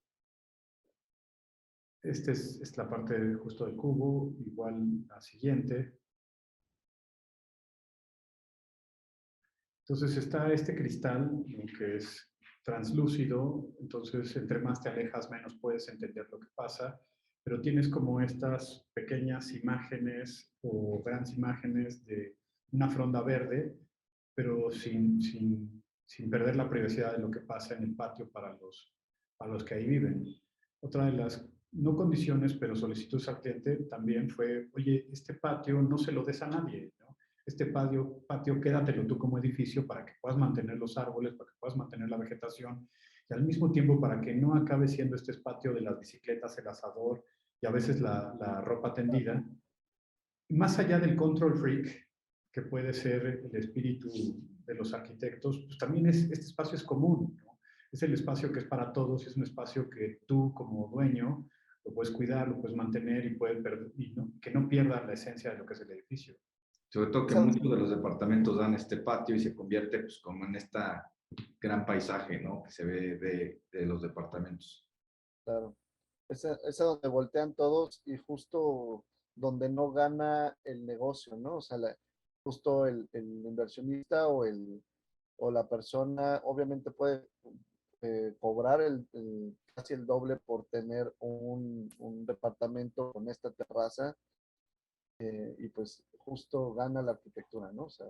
Esta es la parte justo del cubo, igual la siguiente. Entonces está este cristal, ¿no?, que es translúcido, entonces entre más te alejas menos puedes entender lo que pasa, pero tienes como estas pequeñas imágenes o grandes imágenes de una fronda verde, pero sin perder la privacidad de lo que pasa en el patio para los que ahí viven. Otra de las, no condiciones, pero solicitudes al cliente también fue, oye, este patio no se lo des a nadie, ¿no? Este patio quédatelo tú como edificio para que puedas mantener los árboles, para que puedas mantener la vegetación y al mismo tiempo para que no acabe siendo este patio de las bicicletas, el asador y a veces la ropa tendida. Más allá del control freak, que puede ser el espíritu de los arquitectos, pues también este espacio es común, ¿no? Es el espacio que es para todos, es un espacio que tú como dueño lo puedes cuidar, lo puedes mantener y que no pierda la esencia de lo que es el edificio. Sobre todo que muchos de los departamentos dan este patio y se convierte pues como en esta gran paisaje, ¿no?, que se ve de los departamentos. Claro. Es a donde voltean todos y justo donde no gana el negocio, ¿no? O sea, justo el inversionista o la persona obviamente puede cobrar casi el doble por tener un departamento con esta terraza y pues justo gana la arquitectura, ¿no? O sea,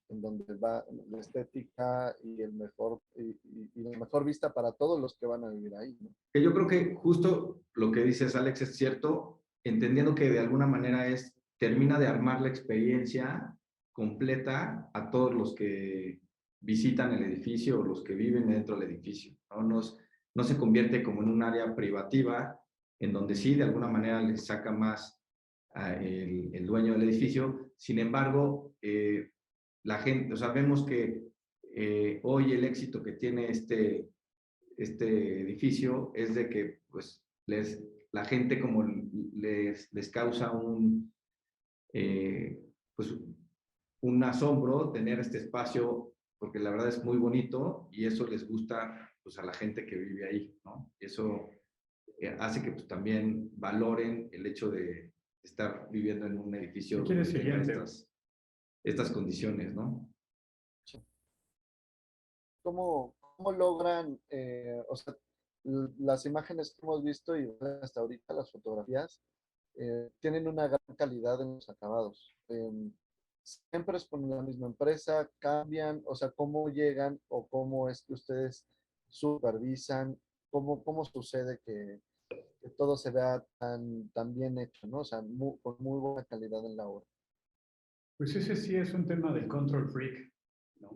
en donde va la estética y y la mejor vista para todos los que van a vivir ahí, ¿no? Que yo creo que justo lo que dices, Alex, es cierto, entendiendo que de alguna manera termina de armar la experiencia completa a todos los que visitan el edificio o los que viven dentro del edificio, ¿no? No se convierte como en un área privativa, en donde sí, de alguna manera le saca más el dueño del edificio. Sin embargo, la gente, o sea, vemos que hoy el éxito que tiene este edificio es de que pues la gente como les causa pues un asombro tener este espacio, porque la verdad es muy bonito y eso les gusta pues a la gente que vive ahí, ¿no? Y eso hace que pues también valoren el hecho de estar viviendo en un edificio ¿Qué quieres donde tenga siguiente? estas condiciones, ¿no? ¿Cómo logran, o sea, las imágenes que hemos visto y hasta ahorita las fotografías tienen una gran calidad en los acabados? ¿Siempre es con la misma empresa? ¿Cambian? O sea, ¿cómo llegan o cómo es que ustedes supervisan? ¿Cómo sucede que todo se vea tan bien hecho, ¿no? O sea, con muy buena calidad en la obra. Pues ese sí es un tema del control freak, ¿no?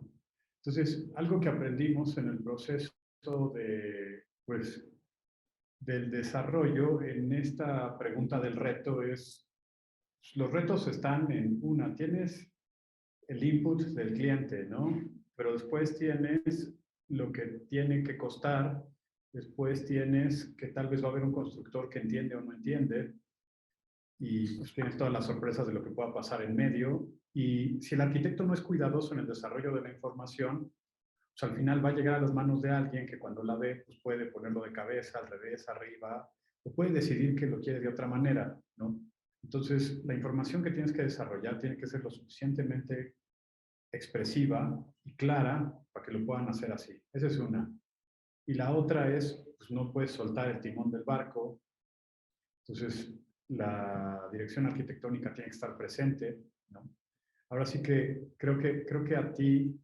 Entonces, algo que aprendimos en el proceso pues, del desarrollo en esta pregunta del reto es, los retos están en tienes el input del cliente, ¿no? Pero después tienes lo que tiene que costar, después tienes que tal vez va a haber un constructor que entiende o no entiende, y pues tienes todas las sorpresas de lo que pueda pasar en medio. Y si el arquitecto no es cuidadoso en el desarrollo de la información, pues al final va a llegar a las manos de alguien que cuando la ve, pues puede ponerlo de cabeza, al revés, arriba, o puede decidir que lo quiere de otra manera, ¿no? Entonces, la información que tienes que desarrollar tiene que ser lo suficientemente expresiva y clara para que lo puedan hacer así. Esa es una. Y la otra es, pues no puedes soltar el timón del barco. Entonces, la dirección arquitectónica tiene que estar presente, ¿no? Ahora sí que creo que a ti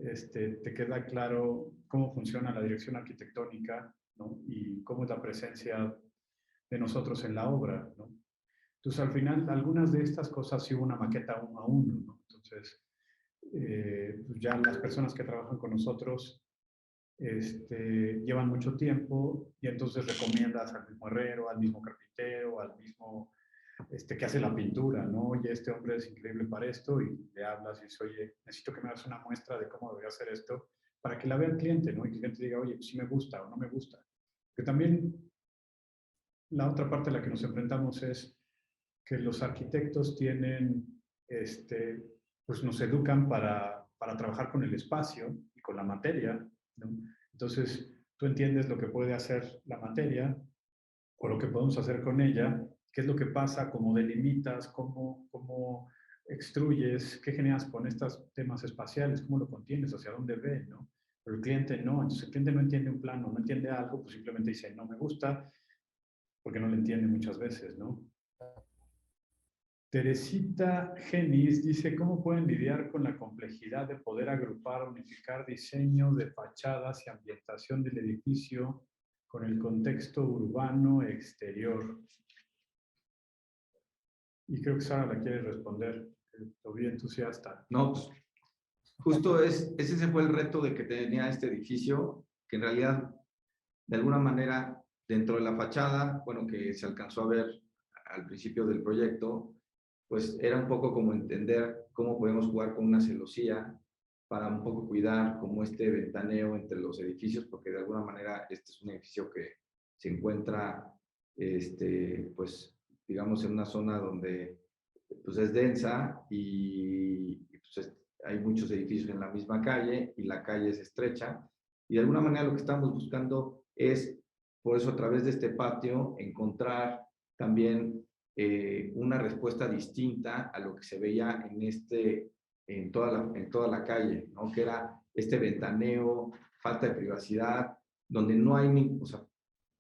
te queda claro cómo funciona la dirección arquitectónica, ¿no? Y cómo es la presencia de nosotros en la obra, ¿no? Entonces, al final, algunas de estas cosas sí hubo una maqueta 1 a 1, ¿no? Entonces, pues ya las personas que trabajan con nosotros llevan mucho tiempo y entonces recomiendas al mismo herrero, al mismo carpintero, al mismo que hace la pintura, ¿no? Oye, este hombre es increíble para esto y le hablas y dices, oye, necesito que me hagas una muestra de cómo debería hacer esto para que la vea el cliente, ¿no? Y que el cliente diga, oye, pues sí me gusta o no me gusta. Que también la otra parte a la que nos enfrentamos es que los arquitectos tienen, pues nos educan para trabajar con el espacio y con la materia, ¿no? Entonces, tú entiendes lo que puede hacer la materia o lo que podemos hacer con ella, qué es lo que pasa, cómo delimitas, cómo extruyes, qué generas con estos temas espaciales, cómo lo contienes, hacia dónde ve, ¿no? Pero el cliente no, entonces el cliente no entiende un plano, no entiende algo, pues simplemente dice, no me gusta, porque no lo entiende muchas veces, ¿no? Teresita Genis dice, ¿cómo pueden lidiar con la complejidad de poder agrupar, unificar diseño de fachadas y ambientación del edificio con el contexto urbano exterior? Y creo que Sara la quiere responder, lo vi entusiasta. No, pues justo ese fue el reto de que tenía este edificio, que en realidad, de alguna manera, dentro de la fachada, bueno, que se alcanzó a ver al principio del proyecto, pues era un poco como entender cómo podemos jugar con una celosía para un poco cuidar como este ventaneo entre los edificios, porque de alguna manera este es un edificio que se encuentra, pues, digamos, en una zona donde pues, es densa y pues, hay muchos edificios en la misma calle y la calle es estrecha. Y de alguna manera lo que estamos buscando es, por eso a través de este patio, encontrar también una respuesta distinta a lo que se veía en toda la calle, ¿no? Que era este ventaneo, falta de privacidad, donde no hay o sea,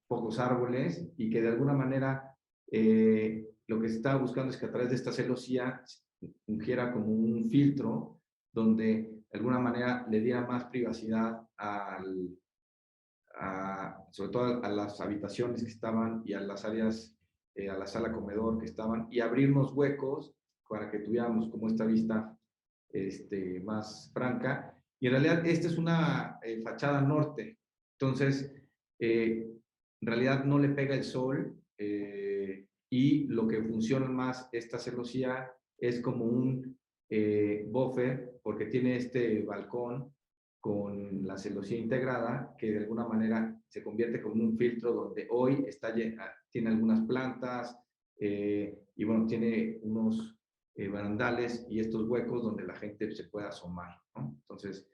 pocos árboles y que de alguna manera lo que se estaba buscando es que a través de esta celosía fungiera como un filtro donde de alguna manera le diera más privacidad sobre todo a las habitaciones que estaban y a las áreas, a la sala comedor que estaban, y abrirnos huecos para que tuviéramos como esta vista más franca. Y en realidad esta es una fachada norte, entonces en realidad no le pega el sol y lo que funciona más esta celosía es como un buffer porque tiene este balcón con la celosía integrada que de alguna manera se convierte como un filtro donde hoy tiene algunas plantas y bueno, tiene unos barandales y estos huecos donde la gente se puede asomar, ¿no? Entonces,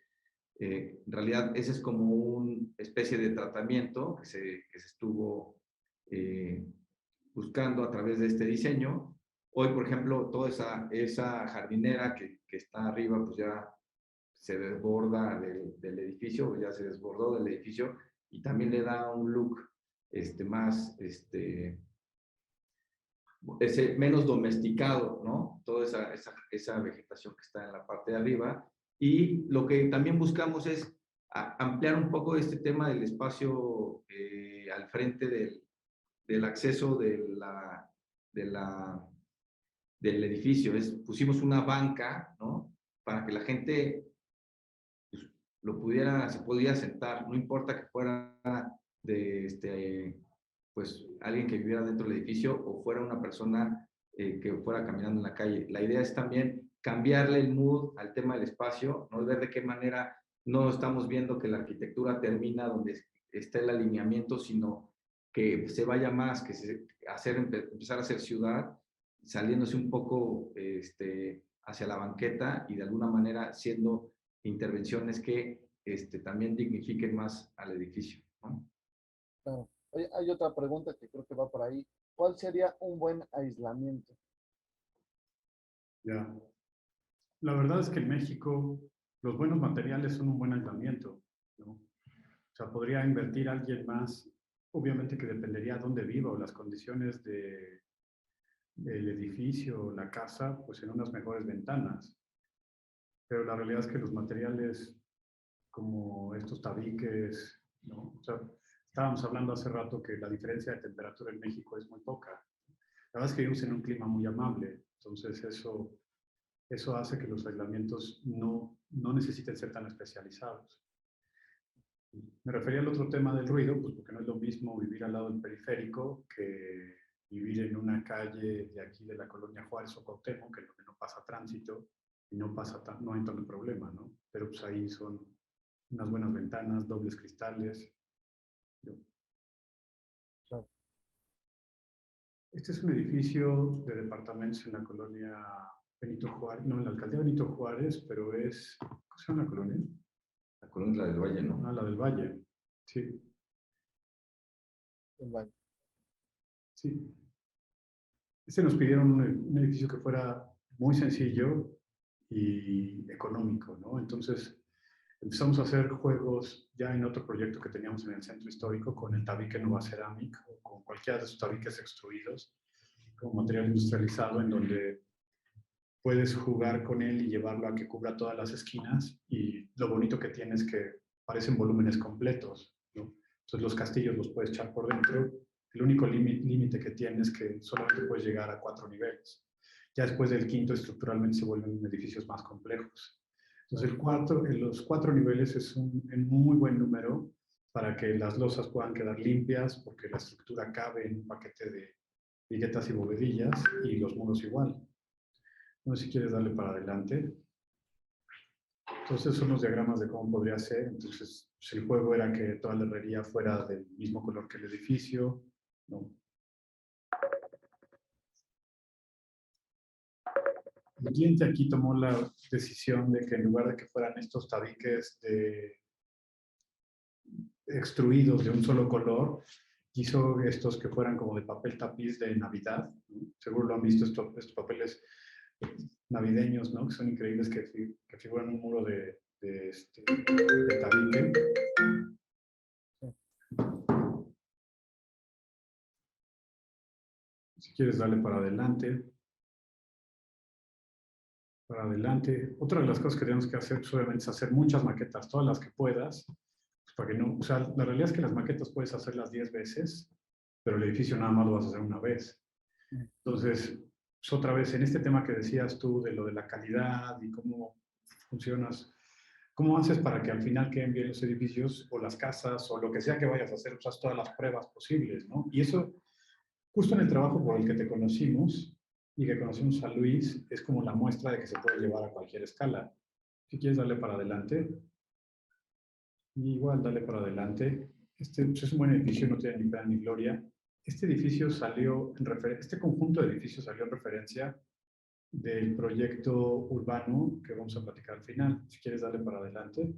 en realidad ese es como una especie de tratamiento que se estuvo buscando a través de este diseño. Hoy, por ejemplo, toda esa jardinera que está arriba, pues ya se desborda del edificio, ya se desbordó del edificio y también le da un look más, menos domesticado, ¿no? Toda esa vegetación que está en la parte de arriba. Y lo que también buscamos es ampliar un poco este tema del espacio al frente del acceso del edificio. Pusimos una banca, ¿no? Para que la gente pues, se pudiera sentar, no importa que fuera pues alguien que viviera dentro del edificio o fuera una persona que fuera caminando en la calle. La idea es también cambiarle el mood al tema del espacio, no ver de qué manera no estamos viendo que la arquitectura termina donde está el alineamiento, sino que se vaya más, que empezar a hacer ciudad, saliéndose un poco hacia la banqueta y de alguna manera siendo intervenciones que también dignifiquen más al edificio, ¿no? Claro. Oye, hay otra pregunta que creo que va por ahí. ¿Cuál sería un buen aislamiento? Ya. La verdad es que en México los buenos materiales son un buen aislamiento, ¿no? O sea, podría invertir alguien más, obviamente que dependería de dónde viva o las condiciones del edificio o la casa, pues en unas mejores ventanas. Pero la realidad es que los materiales como estos tabiques, ¿no? O sea, estábamos hablando hace rato que la diferencia de temperatura en México es muy poca. La verdad es que vivimos en un clima muy amable, entonces eso hace que los aislamientos no necesiten ser tan especializados. Me refería al otro tema del ruido, pues porque no es lo mismo vivir al lado del periférico que vivir en una calle de aquí de la colonia Juárez o Cuauhtémoc, que no pasa tránsito y no hay tanto problema, ¿no? Pero pues ahí son unas buenas ventanas, dobles cristales. Este es un edificio de departamentos en la colonia Benito Juárez, no, en la alcaldía Benito Juárez, pero es, ¿cómo se llama la colonia? La colonia del Valle, ¿no? Ah, la del Valle, sí. El Valle. Sí. Nos pidieron un edificio que fuera muy sencillo y económico, ¿no? Entonces empezamos a hacer juegos ya en otro proyecto que teníamos en el centro histórico con el tabique Nova Ceramic o con cualquiera de esos tabiques extruidos como material industrializado en donde puedes jugar con él y llevarlo a que cubra todas las esquinas y lo bonito que tiene es que parecen volúmenes completos, ¿no? Entonces los castillos los puedes echar por dentro. El único límite que tiene es que solamente puedes llegar a 4 niveles. Ya después del quinto, estructuralmente se vuelven edificios más complejos. Entonces, los 4 niveles es un muy buen número para que las losas puedan quedar limpias, porque la estructura cabe en un paquete de viguetas y bovedillas, y los muros igual. No sé si quieres darle para adelante. Entonces, son los diagramas de cómo podría ser. Entonces, pues, el juego era que toda la herrería fuera del mismo color que el edificio, ¿no? El cliente aquí tomó la decisión de que en lugar de que fueran estos tabiques extruidos de un solo color, quiso estos que fueran como de papel tapiz de Navidad, ¿no? Seguro lo han visto estos papeles navideños, ¿no? Que son increíbles, que figuran un muro de tabique. Si quieres darle para adelante. Para adelante. Otra de las cosas que tenemos que hacer, pues, obviamente, es hacer muchas maquetas, todas las que puedas, pues, para que no, o sea, la realidad es que las maquetas puedes hacerlas 10 veces, pero el edificio nada más lo vas a hacer una vez. Entonces, pues, otra vez, en este tema que decías tú de lo de la calidad y cómo funcionas, ¿cómo haces para que al final queden bien los edificios o las casas o lo que sea que vayas a hacer? Usas todas las pruebas posibles, ¿no? Y eso, justo en el trabajo por el que te conocimos y que conocimos a Luis, es como la muestra de que se puede llevar a cualquier escala. Si quieres darle para adelante. Y igual, dale para adelante. Este pues, es un buen edificio, no tiene ni pena ni gloria. Este edificio salió, este conjunto de edificios salió en referencia del proyecto urbano que vamos a platicar al final. Si quieres darle para adelante.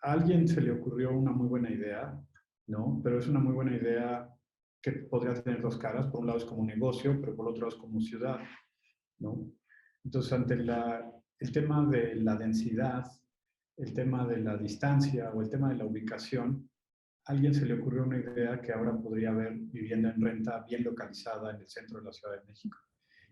A alguien se le ocurrió una muy buena idea, ¿no? Pero es una muy buena idea que podría tener 2 caras. Por un lado es como negocio, pero por otro es como ciudad, ¿no? Entonces, ante el tema de la densidad, el tema de la distancia o el tema de la ubicación, a alguien se le ocurrió una idea que ahora podría haber vivienda en renta bien localizada en el centro de la Ciudad de México.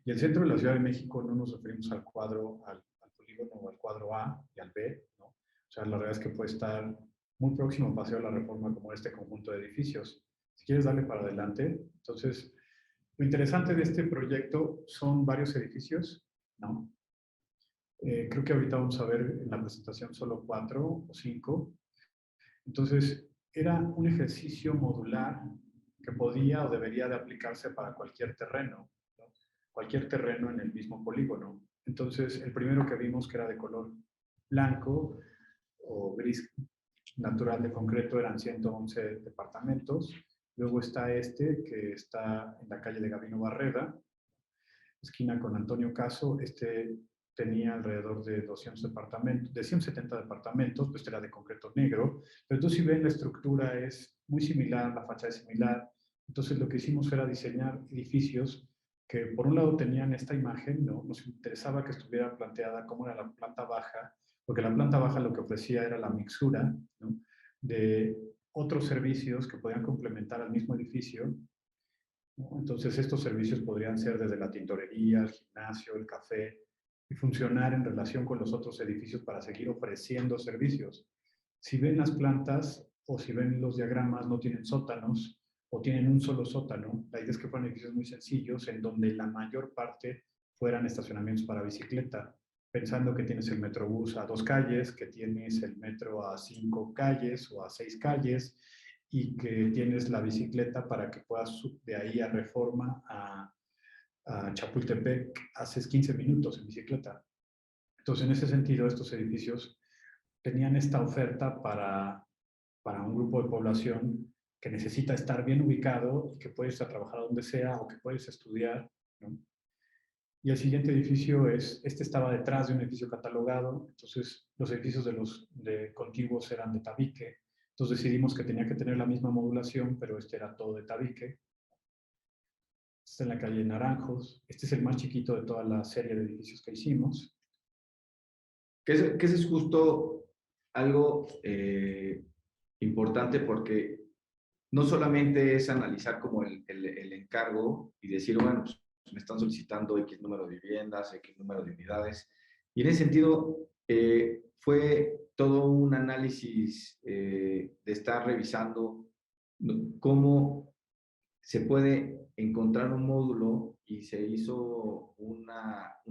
Y el centro de la Ciudad de México no nos referimos al cuadro, al polígono o al cuadro A y al B, ¿no? O sea, la verdad es que puede estar muy próximo a Paseo de la Reforma como este conjunto de edificios. Si quieres darle para adelante. Entonces, lo interesante de este proyecto son varios edificios, ¿no? Creo que ahorita vamos a ver en la presentación solo 4 o 5. Entonces, era un ejercicio modular que podía o debería de aplicarse para cualquier terreno, ¿no? Cualquier terreno en el mismo polígono. Entonces, el primero que vimos que era de color blanco o gris natural de concreto eran 111 departamentos. Luego está este que está en la calle de Gabino Barreda, esquina con Antonio Caso. Este tenía alrededor de 200 departamentos, de 170 departamentos, pues era de concreto negro, pero entonces si ven la estructura es muy similar, la fachada es similar. Entonces lo que hicimos era diseñar edificios que por un lado tenían esta imagen, ¿no? Nos interesaba que estuviera planteada como era la planta baja, porque la planta baja lo que ofrecía era la mixtura, ¿no? De otros servicios que podían complementar al mismo edificio, ¿no? Entonces estos servicios podrían ser desde la tintorería, el gimnasio, el café, y funcionar en relación con los otros edificios para seguir ofreciendo servicios. Si ven las plantas o si ven los diagramas, no tienen sótanos, o tienen un solo sótano. La idea es que fueran edificios muy sencillos, en donde la mayor parte fueran estacionamientos para bicicleta, pensando que tienes el Metrobús a 2 calles, que tienes el metro a 5 calles o a 6 calles, y que tienes la bicicleta para que puedas de ahí a Reforma a Chapultepec, haces 15 minutos en bicicleta. Entonces, en ese sentido, estos edificios tenían esta oferta para un grupo de población que necesita estar bien ubicado y que puedes ir a trabajar donde sea o que puedes estudiar, ¿no? Y el siguiente edificio este estaba detrás de un edificio catalogado, entonces los edificios de contiguos eran de tabique, entonces decidimos que tenía que tener la misma modulación, pero este era todo de tabique. Está en la calle Naranjos, este es el más chiquito de toda la serie de edificios que hicimos. Que ese es justo algo importante, porque no solamente es analizar como el encargo y decir, bueno, pues me están solicitando X número de viviendas, X número de unidades. Y en ese sentido, fue todo un análisis de estar revisando cómo se puede encontrar un módulo, y se hizo un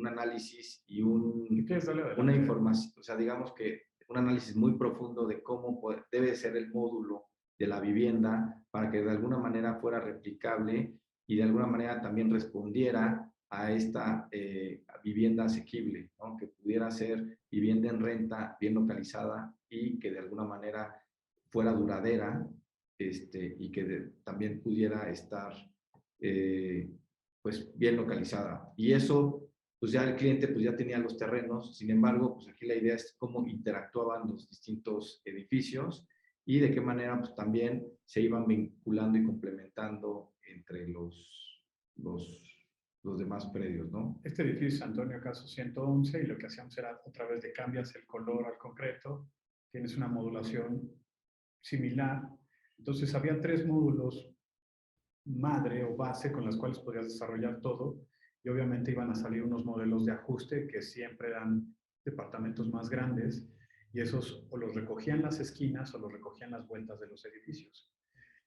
análisis y una información, o sea, digamos que un análisis muy profundo de cómo debe ser el módulo de la vivienda para que de alguna manera fuera replicable y de alguna manera también respondiera a esta vivienda asequible, ¿no? Que pudiera ser vivienda en renta, bien localizada y que de alguna manera fuera duradera, y que también pudiera estar pues bien localizada. Y eso, pues ya el cliente pues ya tenía los terrenos. Sin embargo, pues aquí la idea es cómo interactuaban los distintos edificios y de qué manera pues también se iban vinculando y complementando entre los demás predios, ¿no? Este edificio es Antonio Caso 111 y lo que hacíamos era, otra vez, de cambias el color al concreto, tienes una modulación similar. Entonces había 3 módulos madre o base con las cuales podías desarrollar todo, y obviamente iban a salir unos modelos de ajuste que siempre eran departamentos más grandes, y esos o los recogían las esquinas o los recogían las vueltas de los edificios.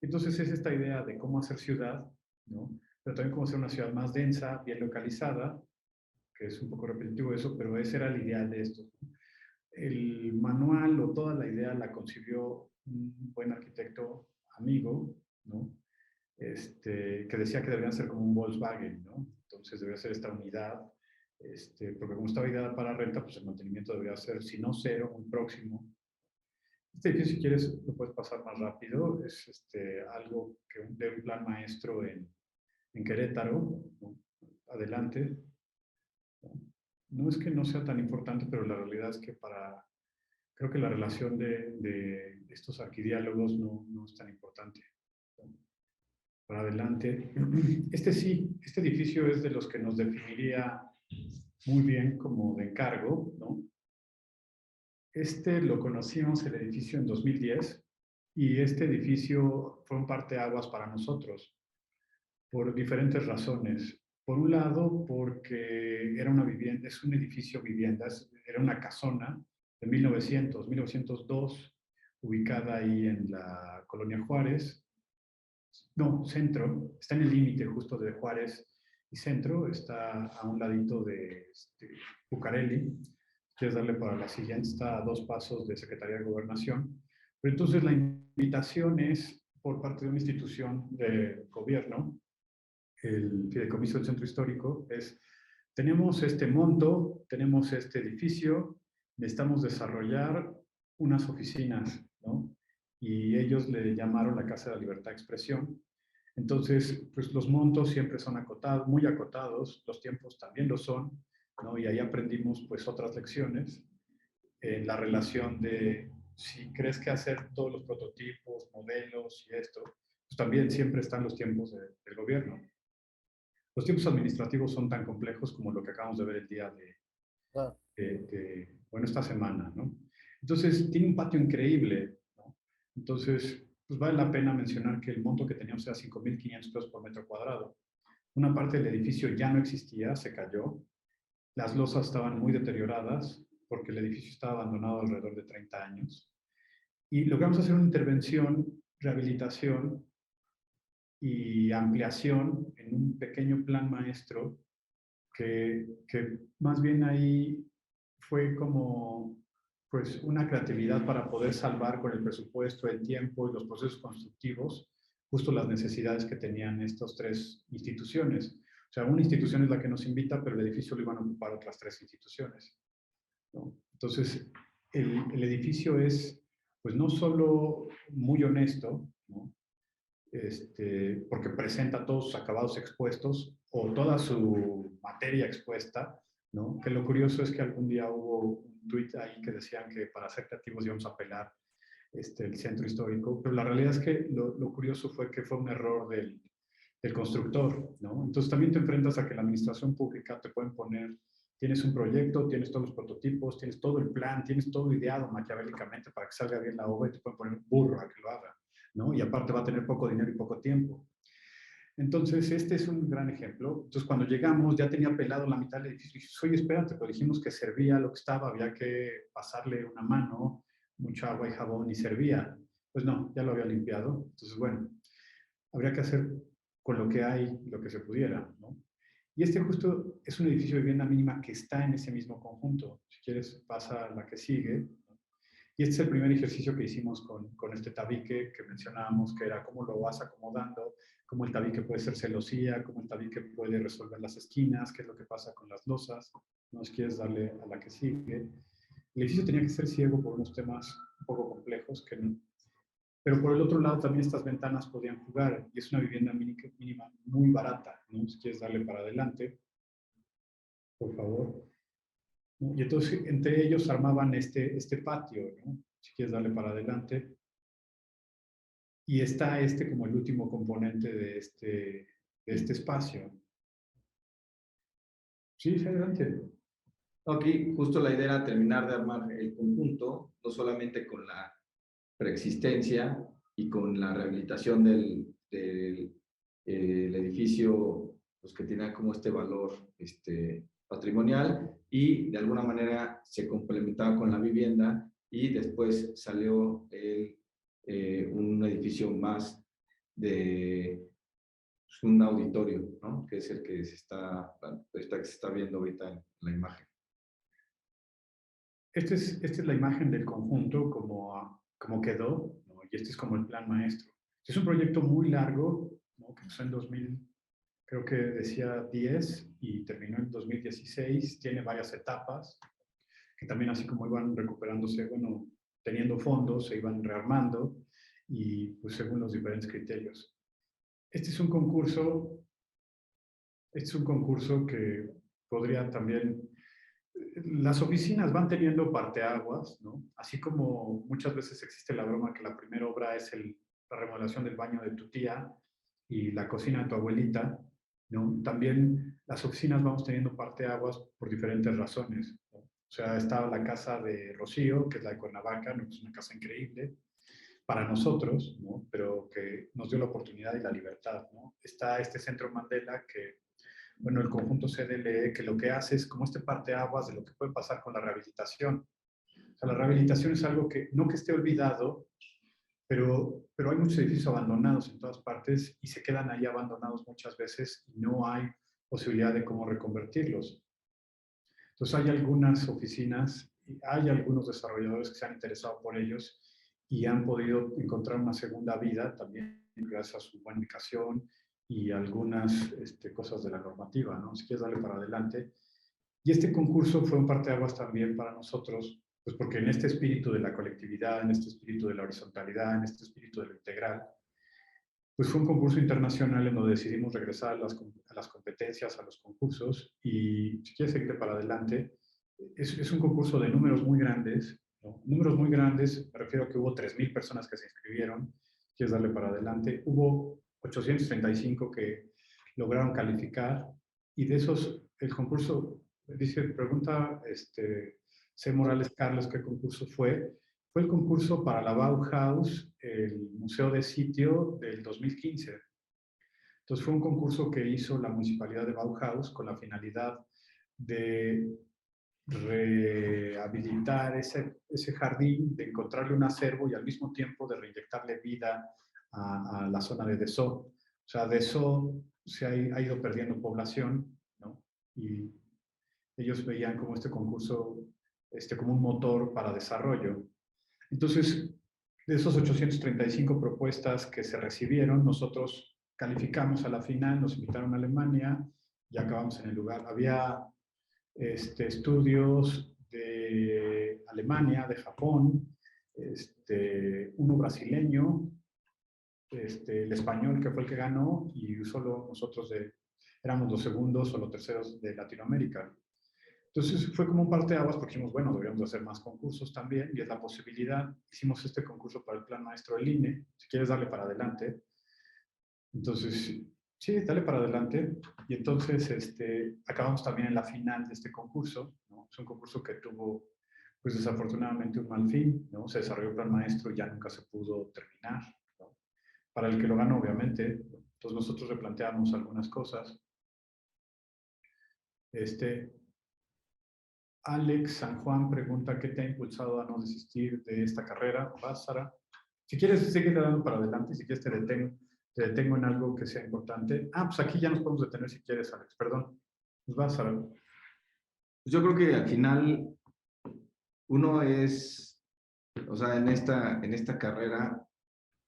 Entonces es esta idea de cómo hacer ciudad, ¿no? Pero también cómo hacer una ciudad más densa, bien localizada, que es un poco repetitivo eso, pero ese era el ideal de esto. El manual o toda la idea la concibió un buen arquitecto amigo, ¿no? Que decía que deberían ser como un Volkswagen, ¿no? Entonces debería ser esta unidad, porque como estaba ideada para renta, pues el mantenimiento debería ser, si no cero, muy próximo. Este edificio, si quieres, lo puedes pasar más rápido. Es algo de un plan maestro en Querétaro, ¿no? Adelante. No es que no sea tan importante, pero la realidad es que creo que la relación de estos arquidiálogos no es tan importante. Para adelante. Este edificio es de los que nos definiría muy bien como de encargo, ¿no? Lo conocimos, el edificio, en 2010, y este edificio fue un parteaguas para nosotros por diferentes razones. Por un lado, porque era una vivienda, es un edificio vivienda, era una casona de 1902, ubicada ahí en la Colonia Juárez. No, Centro, está en el límite justo de Juárez y Centro, está a un ladito de Bucareli. Quieres darle para la siguiente, está a 2 pasos de Secretaría de Gobernación. Pero entonces la invitación es por parte de una institución de gobierno, el Fideicomiso del Centro Histórico, tenemos este monto, tenemos este edificio, necesitamos desarrollar unas oficinas, ¿no? Y ellos le llamaron la Casa de la Libertad de Expresión. Entonces, pues los montos siempre son acotados, muy acotados, los tiempos también lo son, ¿no? Y ahí aprendimos pues otras lecciones en la relación de si crees que hacer todos los prototipos, modelos y esto, pues también siempre están los tiempos del gobierno. Los tiempos administrativos son tan complejos como lo que acabamos de ver el día bueno, esta semana, ¿no? Entonces, tiene un patio increíble, ¿no? Entonces, pues vale la pena mencionar que el monto que teníamos era 5,500 pesos por metro cuadrado. Una parte del edificio ya no existía, se cayó. Las losas estaban muy deterioradas porque el edificio estaba abandonado alrededor de 30 años. Y logramos hacer una intervención, rehabilitación, y ampliación en un pequeño plan maestro que más bien ahí fue como pues una creatividad para poder salvar con el presupuesto, el tiempo y los procesos constructivos justo las necesidades que tenían estas tres instituciones. O sea, una institución es la que nos invita, pero el edificio lo iban a ocupar otras tres instituciones, ¿no? Entonces, el edificio es, pues no solo muy honesto, ¿no? Porque presenta todos sus acabados expuestos o toda su materia expuesta, ¿no? Que lo curioso es que algún día hubo un tuit ahí que decían que para ser creativos íbamos a pelar el centro histórico, pero la realidad es que lo curioso fue que fue un error del constructor, ¿no? Entonces también te enfrentas a que la administración pública te pueden poner, tienes un proyecto, tienes todos los prototipos, tienes todo el plan, tienes todo ideado maquiavélicamente para que salga bien la obra y te pueden poner un burro a que lo haga, ¿no? Y aparte va a tener poco dinero y poco tiempo. Entonces, este es un gran ejemplo. Entonces, cuando llegamos, ya tenía pelado la mitad del edificio. Y dije, oye, espérate, pero dijimos que servía lo que estaba, había que pasarle una mano, mucho agua y jabón y servía. Pues no, ya lo había limpiado. Entonces, bueno, habría que hacer con lo que hay, lo que se pudiera, ¿no? Y este justo es un edificio de vivienda mínima que está en ese mismo conjunto. Si quieres, pasa a la que sigue. Y este es el primer ejercicio que hicimos con este tabique que mencionábamos, que era cómo lo vas acomodando, cómo el tabique puede ser celosía, cómo el tabique puede resolver las esquinas, qué es lo que pasa con las losas. No si quieres darle a la que sigue. El edificio tenía que ser ciego por unos temas un poco complejos, pero por el otro lado también estas ventanas podían jugar, y es una vivienda mínima muy barata, ¿no? Si quieres darle para adelante, por favor. ¿No? Y entonces entre ellos armaban este patio, ¿no? Si quieres darle para adelante. Y está como el último componente de este espacio. Sí, adelante. Aquí justo la idea era terminar de armar el conjunto, no solamente con la preexistencia y con la rehabilitación del el edificio, pues que tenía como este valor patrimonial, y de alguna manera se complementaba con la vivienda, y después salió un edificio más de un auditorio, ¿no? Que es el que se está viendo ahorita en la imagen. Esta es la imagen del conjunto como quedó, ¿no? Y este es como el plan maestro. Es un proyecto muy largo, ¿no? Que empezó en 2000, creo que decía 10, y terminó en 2016. Tiene varias etapas, que también así como iban recuperándose, bueno, teniendo fondos, se iban rearmando, y pues según los diferentes criterios. Este es un concurso que podría también... Las oficinas van teniendo parteaguas, ¿no? Así como muchas veces existe la broma que la primera obra es la remodelación del baño de tu tía y la cocina de tu abuelita, ¿no? También las oficinas vamos teniendo parteaguas por diferentes razones, ¿no? O sea, está la casa de Rocío, que es la de Cuernavaca, ¿no? Es una casa increíble para nosotros, ¿no? Pero que nos dio la oportunidad y la libertad, ¿no? Está este Centro Mandela que, bueno, el conjunto CDLE, que lo que hace es como parteaguas de lo que puede pasar con la rehabilitación. O sea, la rehabilitación es algo que no que esté olvidado, pero hay muchos edificios abandonados en todas partes y se quedan ahí abandonados muchas veces y no hay posibilidad de cómo reconvertirlos. Entonces hay algunas oficinas, hay algunos desarrolladores que se han interesado por ellos y han podido encontrar una segunda vida también gracias a su buena ubicación y algunas cosas de la normativa, ¿no? Si quieres darle para adelante. Y este concurso fue un parteaguas también para nosotros, pues porque en este espíritu de la colectividad, en este espíritu de la horizontalidad, en este espíritu de lo integral, pues fue un concurso internacional en donde decidimos regresar a las competencias, a los concursos, y si quieres seguirle para adelante, es un concurso de números muy grandes, ¿no? Números muy grandes, me refiero a que hubo 3,000 personas que se inscribieron, quieres darle para adelante, hubo 835 que lograron calificar, y de esos, el concurso, pregunta C. Morales Carlos qué concurso fue. Fue el concurso para la Bauhaus, el Museo de Sitio del 2015. Entonces fue un concurso que hizo la Municipalidad de Bauhaus con la finalidad de rehabilitar ese jardín, de encontrarle un acervo y al mismo tiempo de reinyectarle vida a la zona de Dessau. O sea, de eso se ha ido perdiendo población, ¿no? Y ellos veían como este concurso como un motor para desarrollo. Entonces, de esos 835 propuestas que se recibieron, nosotros calificamos a la final, nos invitaron a Alemania y acabamos en el lugar. Había estudios de Alemania, de Japón, uno brasileño, el español que fue el que ganó y solo nosotros éramos los segundos o los terceros de Latinoamérica. Entonces fue como un parteaguas porque dijimos, bueno, deberíamos hacer más concursos también y es la posibilidad. Hicimos este concurso para el Plan Maestro del INE, si quieres darle para adelante. Entonces, sí, dale para adelante. Y entonces acabamos también en la final de este concurso, ¿no? Es un concurso que tuvo, pues desafortunadamente, un mal fin, ¿no? Se desarrolló el Plan Maestro y ya nunca se pudo terminar, ¿no? Para el que lo ganó, obviamente. Entonces nosotros replanteamos algunas cosas. Alex San Juan pregunta, ¿qué te ha impulsado a no desistir de esta carrera? ¿Vas, Sara? Si quieres, sigue dando para adelante. Si quieres, te detengo en algo que sea importante. Pues aquí ya nos podemos detener si quieres, Alex. Perdón. Pues vas, Sara. Yo creo que al final uno es, o sea, en esta carrera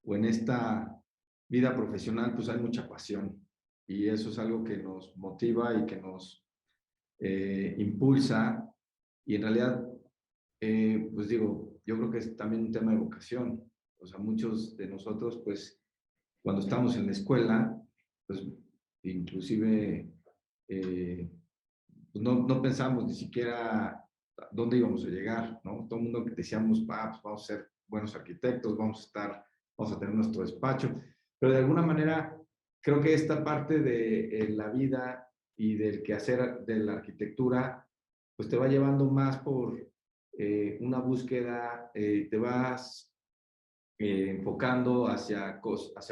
o en esta vida profesional, pues hay mucha pasión. Y eso es algo que nos motiva y que nos impulsa. Y en realidad, pues digo, yo creo que es también un tema de vocación. O sea, muchos de nosotros, pues, cuando estamos en la escuela, pues, inclusive, pues no pensamos ni siquiera dónde íbamos a llegar, ¿no? Todo el mundo que decíamos, pues vamos a ser buenos arquitectos, vamos a tener nuestro despacho, pero de alguna manera creo que esta parte de la vida y del quehacer de la arquitectura, pues te va llevando más por una búsqueda, te vas enfocando hacia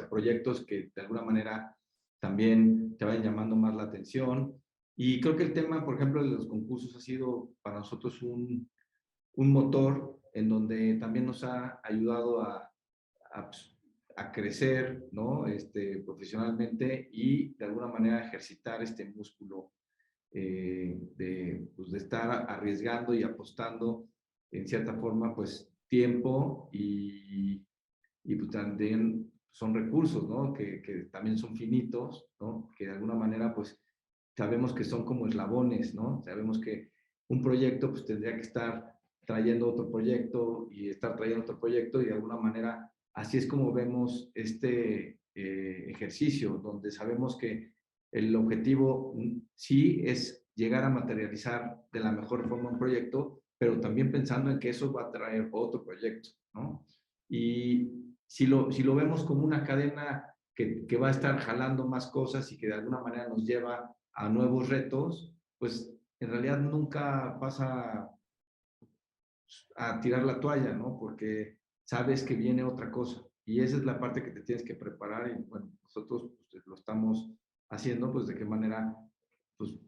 proyectos que de alguna manera también te vayan llamando más la atención. Y creo que el tema, por ejemplo, de los concursos ha sido para nosotros un motor en donde también nos ha ayudado a crecer, ¿no? Profesionalmente y de alguna manera ejercitar este músculo pues de estar arriesgando y apostando en cierta forma, pues tiempo y pues también son recursos, ¿no? Que también son finitos, ¿no? Que de alguna manera, pues sabemos que son como eslabones, ¿no? Sabemos que un proyecto pues tendría que estar trayendo otro proyecto y estar trayendo otro proyecto y de alguna manera así es como vemos este ejercicio, donde sabemos que el objetivo sí es llegar a materializar de la mejor forma un proyecto, pero también pensando en que eso va a traer otro proyecto, ¿no? Y si lo vemos como una cadena que va a estar jalando más cosas y que de alguna manera nos lleva a nuevos retos, pues en realidad nunca vas a tirar la toalla, ¿no? Porque sabes que viene otra cosa. Y esa es la parte que te tienes que preparar y bueno, nosotros pues, lo estamos haciendo, pues de qué manera, pues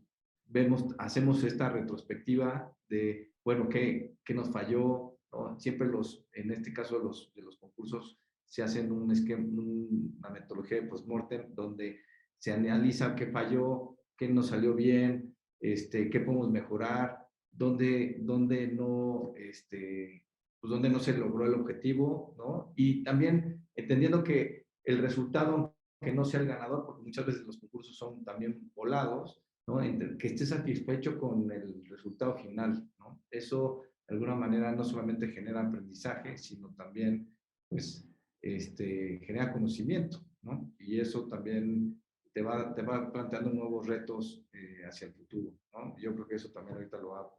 hacemos esta retrospectiva de, bueno, qué nos falló, ¿no? Siempre en este caso de los concursos, se hacen un esquema, una metodología de postmortem donde se analiza qué falló, qué nos salió bien, qué podemos mejorar, dónde no, pues donde no se logró el objetivo, ¿no? Y también entendiendo que el resultado, que no sea el ganador, porque muchas veces los concursos son también volados, ¿no? Que esté satisfecho con el resultado final, ¿no? Eso, de alguna manera, no solamente genera aprendizaje, sino también, pues, genera conocimiento, ¿no? Y eso también te va planteando nuevos retos hacia el futuro, ¿no? Yo creo que eso también ahorita lo va a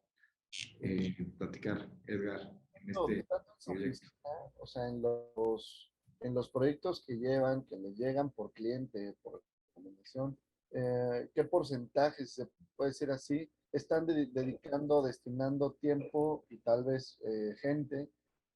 platicar Edgar en No, este tanto en su proyecto. oficina, o sea, en los proyectos que llevan, que les llegan por cliente, por recomendación, ¿qué porcentaje, se puede decir así, están dedicando, destinando tiempo y tal vez gente,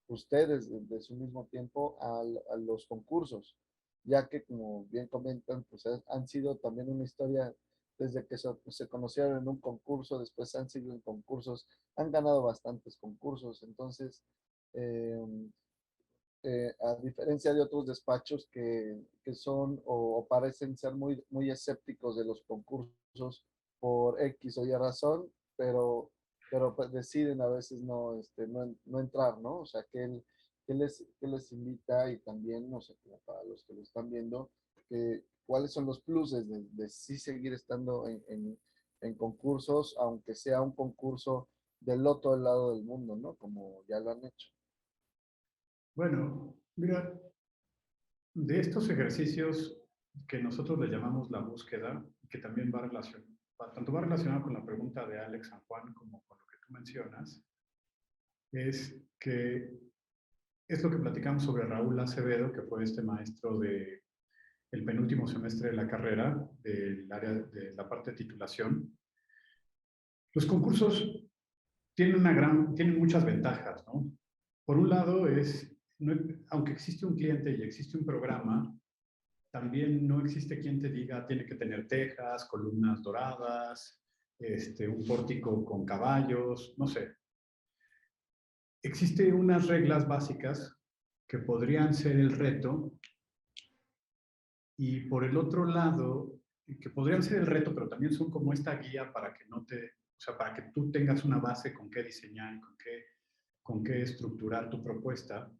ustedes de su mismo tiempo, a los concursos? Ya que, como bien comentan, pues han sido también una historia desde que se conocieron en un concurso, después han seguido en concursos, han ganado bastantes concursos, entonces a diferencia de otros despachos que son o parecen ser muy escépticos de los concursos por X o Y razón, pero pues deciden a veces no entrar, ¿no? O sea, ¿qué les invita? Y también, no sé, como para los que lo están viendo, ¿cuáles son los pluses de sí seguir estando en concursos, aunque sea un concurso del otro lado del mundo, ¿no? Como ya lo han hecho. Bueno, mira, de estos ejercicios que nosotros le llamamos la búsqueda, que también va relacionado, tanto va relacionado con la pregunta de Alex San Juan como con lo que tú mencionas, es que es lo que platicamos sobre Raúl Acevedo, que fue este maestro de el penúltimo semestre de la carrera, del área de la parte de titulación. Los concursos tienen muchas ventajas, ¿no? Por un lado aunque existe un cliente y existe un programa, también no existe quien te diga tiene que tener tejas, columnas doradas, un pórtico con caballos, no sé. Existen unas reglas básicas que podrían ser el reto y por el otro lado, que podrían ser el reto, pero también son como esta guía para que para que tú tengas una base con qué diseñar y con qué estructurar tu propuesta.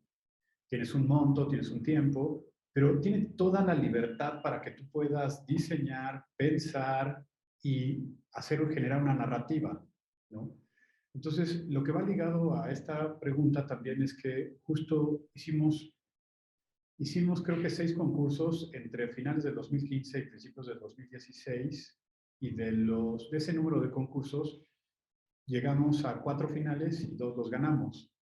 Tienes un monto, tienes un tiempo, pero tiene toda la libertad para que tú puedas diseñar, pensar y generar una narrativa, ¿no? Entonces, lo que va ligado a esta pregunta también es que justo hicimos creo que 6 concursos entre finales del 2015 y principios del 2016, y de ese número de concursos llegamos a 4 finales y 2 los ganamos.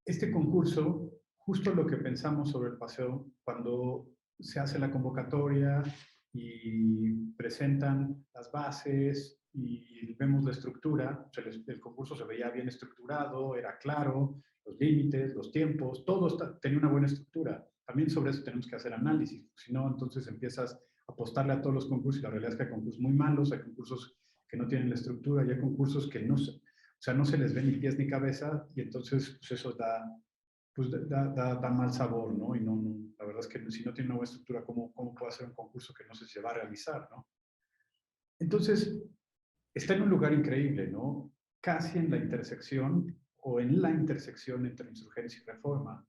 Este concurso, justo lo que pensamos sobre el paseo, cuando se hace la convocatoria y presentan las bases y vemos la estructura, o sea, el concurso se veía bien estructurado, era claro, los límites, los tiempos, todo tenía una buena estructura. También sobre eso tenemos que hacer análisis, si no, entonces empiezas a apostarle a todos los concursos y la realidad es que hay concursos muy malos, hay concursos que no tienen la estructura y hay concursos que no se les ve ni pies ni cabeza y entonces pues eso da mal sabor, ¿no? Y la verdad es que si no tiene una buena estructura, ¿cómo puede hacer un concurso que no sé si se va a realizar, ¿no? Entonces, está en un lugar increíble, ¿no? Casi en la intersección o en la intersección entre insurgencia y reforma.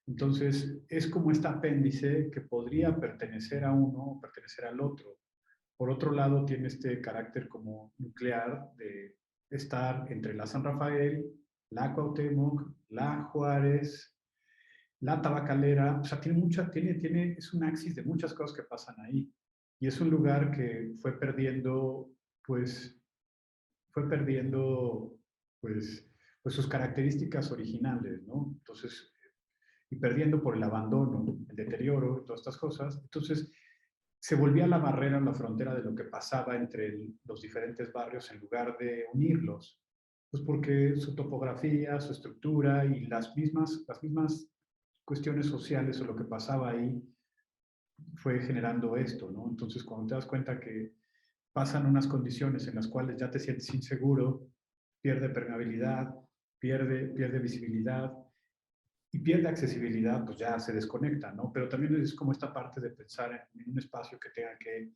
Entonces, es como este apéndice que podría pertenecer a uno o pertenecer al otro. Por otro lado, tiene este carácter como nuclear de estar entre la San Rafael, la Cuauhtémoc, la Juárez, la Tabacalera, o sea, es un axis de muchas cosas que pasan ahí. Y es un lugar que pues, pues sus características originales, ¿no? Entonces, y perdiendo por el abandono, el deterioro, todas estas cosas. Entonces, se volvía la barrera, la frontera de lo que pasaba entre los diferentes barrios en lugar de unirlos. Pues porque su topografía, su estructura y las mismas cuestiones sociales o lo que pasaba ahí fue generando esto, ¿no? Entonces, cuando te das cuenta que pasan unas condiciones en las cuales ya te sientes inseguro, pierde permeabilidad, pierde visibilidad y pierde accesibilidad, pues ya se desconecta, ¿no? Pero también es como esta parte de pensar en un espacio que tenga que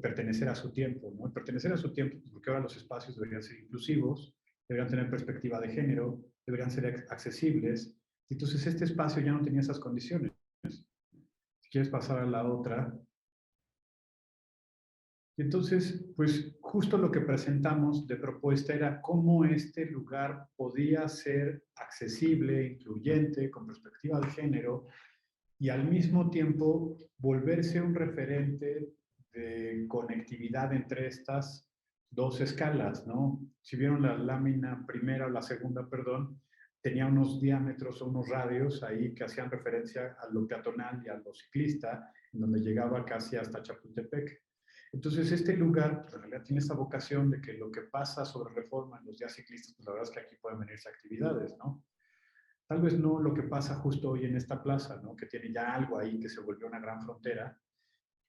pertenecer a su tiempo, ¿no? Pertenecer a su tiempo, porque ahora los espacios deberían ser inclusivos, deberían tener perspectiva de género, deberían ser accesibles. Entonces, este espacio ya no tenía esas condiciones. Si quieres pasar a la otra. Entonces, pues justo lo que presentamos de propuesta era cómo este lugar podía ser accesible, incluyente, con perspectiva de género, y al mismo tiempo volverse un referente de conectividad entre estas dos escalas, ¿no? Si vieron la lámina primera o la segunda, perdón, tenía unos diámetros o unos radios ahí que hacían referencia a lo peatonal y a lo ciclista, en donde llegaba casi hasta Chapultepec. Entonces, este lugar, pues, en realidad tiene esta vocación de que lo que pasa sobre Reforma en los días ciclistas, pues la verdad es que aquí pueden venirse actividades, ¿no? Tal vez no lo que pasa justo hoy en esta plaza, ¿no? Que tiene ya algo ahí que se volvió una gran frontera,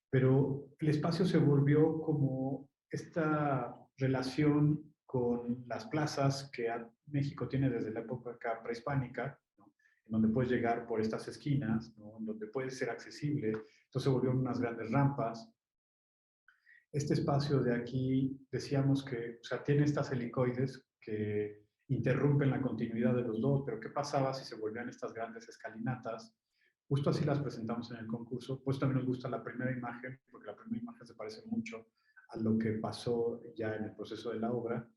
pero el espacio se volvió como esta relación con las plazas que México tiene desde la época prehispánica, ¿no? en donde puedes llegar por estas esquinas, ¿no? En donde puede ser accesible. Entonces se volvieron unas grandes rampas. Este espacio de aquí, decíamos que, o sea, tiene estas helicoides que interrumpen la continuidad de los dos, pero ¿qué pasaba si se volvían estas grandes escalinatas? Justo así las presentamos en el concurso. Pues también nos gusta la primera imagen, porque la primera imagen se parece mucho a lo que pasó ya en el proceso de la obra.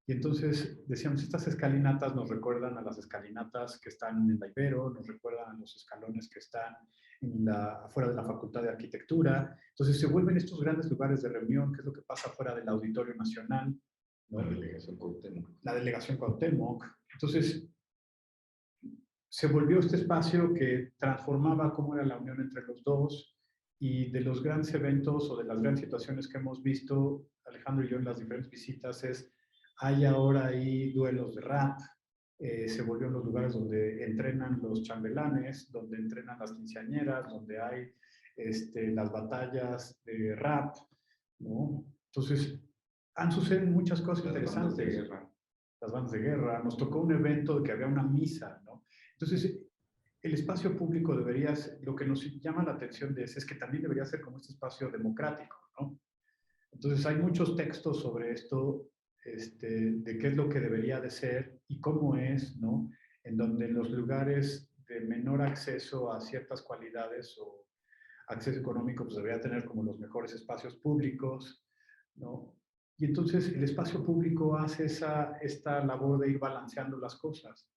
Y entonces decíamos, estas escalinatas nos recuerdan a las escalinatas que están en la Ibero, nos recuerdan a los escalones que están afuera de la Facultad de Arquitectura. Entonces se vuelven estos grandes lugares de reunión, que es lo que pasa fuera del Auditorio Nacional, ¿no? La delegación Cuauhtémoc. La delegación Cuauhtémoc. Entonces se volvió este espacio que transformaba cómo era la unión entre los dos, y de los grandes eventos o de las grandes situaciones que hemos visto, Alejandro y yo, en las diferentes visitas, hay ahora ahí duelos de rap, se volvieron los lugares donde entrenan los chambelanes, donde entrenan las quinceañeras, donde hay las batallas de rap, ¿no? Entonces, han sucedido muchas cosas interesantes. Bandas de guerra. Las bandas de guerra. Nos tocó un evento de que había una misa, ¿no? Entonces, el espacio público debería ser, lo que nos llama la atención de ese es que también debería ser como este espacio democrático, ¿no? Entonces, hay muchos textos sobre esto, de qué es lo que debería de ser y cómo es, ¿no? En donde en los lugares de menor acceso a ciertas cualidades o acceso económico, pues debería tener como los mejores espacios públicos, ¿no? Y entonces el espacio público hace esta labor de ir balanceando las cosas,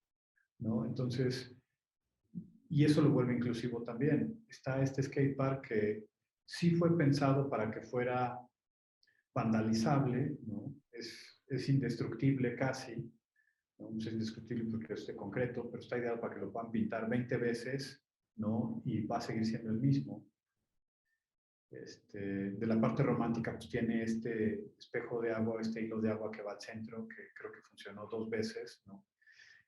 ¿no? Entonces, y eso lo vuelve inclusivo también. Está este skate park que sí fue pensado para que fuera vandalizable, ¿no? Es indestructible casi, ¿no? Es indestructible porque es de concreto, pero está ideado para que lo puedan pintar 20 veces, ¿no? Y va a seguir siendo el mismo. De la parte romántica, pues tiene este espejo de agua, este hilo de agua que va al centro, que creo que funcionó 2 veces, ¿no?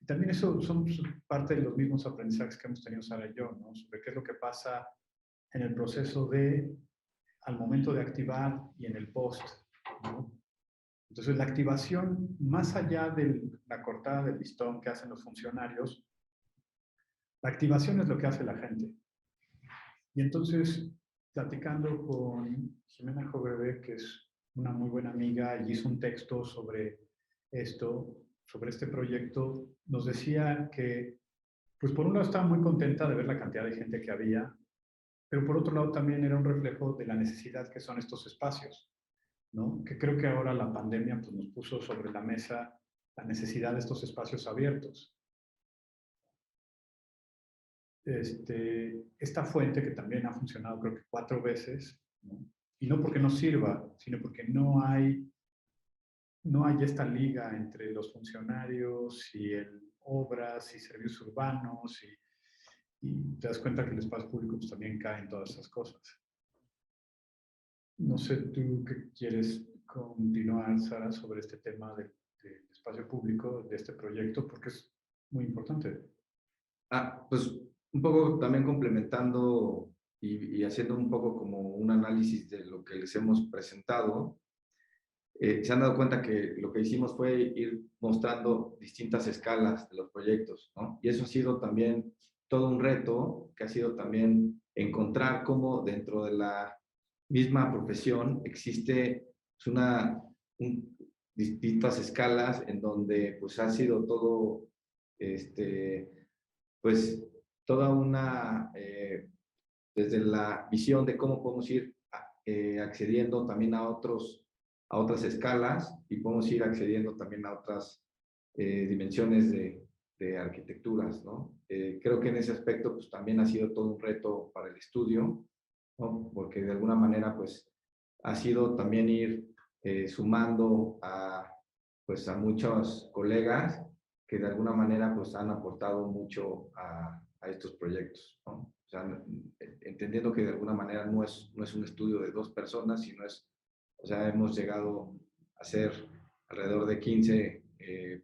Y también eso son parte de los mismos aprendizajes que hemos tenido Sara y yo, ¿no? Sobre qué es lo que pasa en el proceso al momento de activar y en el post, ¿no? Entonces, la activación, más allá de la cortada del listón que hacen los funcionarios, la activación es lo que hace la gente. Y entonces, platicando con Jimena Jogrebe, que es una muy buena amiga, y hizo un texto sobre esto, sobre este proyecto, nos decía que, pues por un lado estaba muy contenta de ver la cantidad de gente que había, pero por otro lado también era un reflejo de la necesidad que son estos espacios, ¿no? Que creo que ahora la pandemia pues, nos puso sobre la mesa la necesidad de estos espacios abiertos. Esta fuente que también ha funcionado creo que 4 veces, ¿no? Y no porque no sirva, sino porque no hay esta liga entre los funcionarios y obras y servicios urbanos, y te das cuenta que el espacio público pues, también cae en todas esas cosas. No sé tú qué quieres continuar, Sara, sobre este tema del espacio público, de este proyecto, porque es muy importante. Pues un poco también complementando y haciendo un poco como un análisis de lo que les hemos presentado, se han dado cuenta que lo que hicimos fue ir mostrando distintas escalas de los proyectos, ¿no? Y eso ha sido también todo un reto, que ha sido también encontrar cómo dentro de la misma profesión existe distintas escalas en donde pues ha sido todo, pues toda una, desde la visión de cómo podemos ir accediendo también a otras escalas y podemos ir accediendo también a otras dimensiones de arquitecturas, ¿no? Creo que en ese aspecto pues también ha sido todo un reto para el estudio, ¿no? Porque de alguna manera pues ha sido también ir sumando pues a muchos colegas que de alguna manera pues han aportado mucho a estos proyectos, ¿no? O sea, entendiendo que de alguna manera no es un estudio de 2 personas, sino o sea, hemos llegado a ser alrededor de 15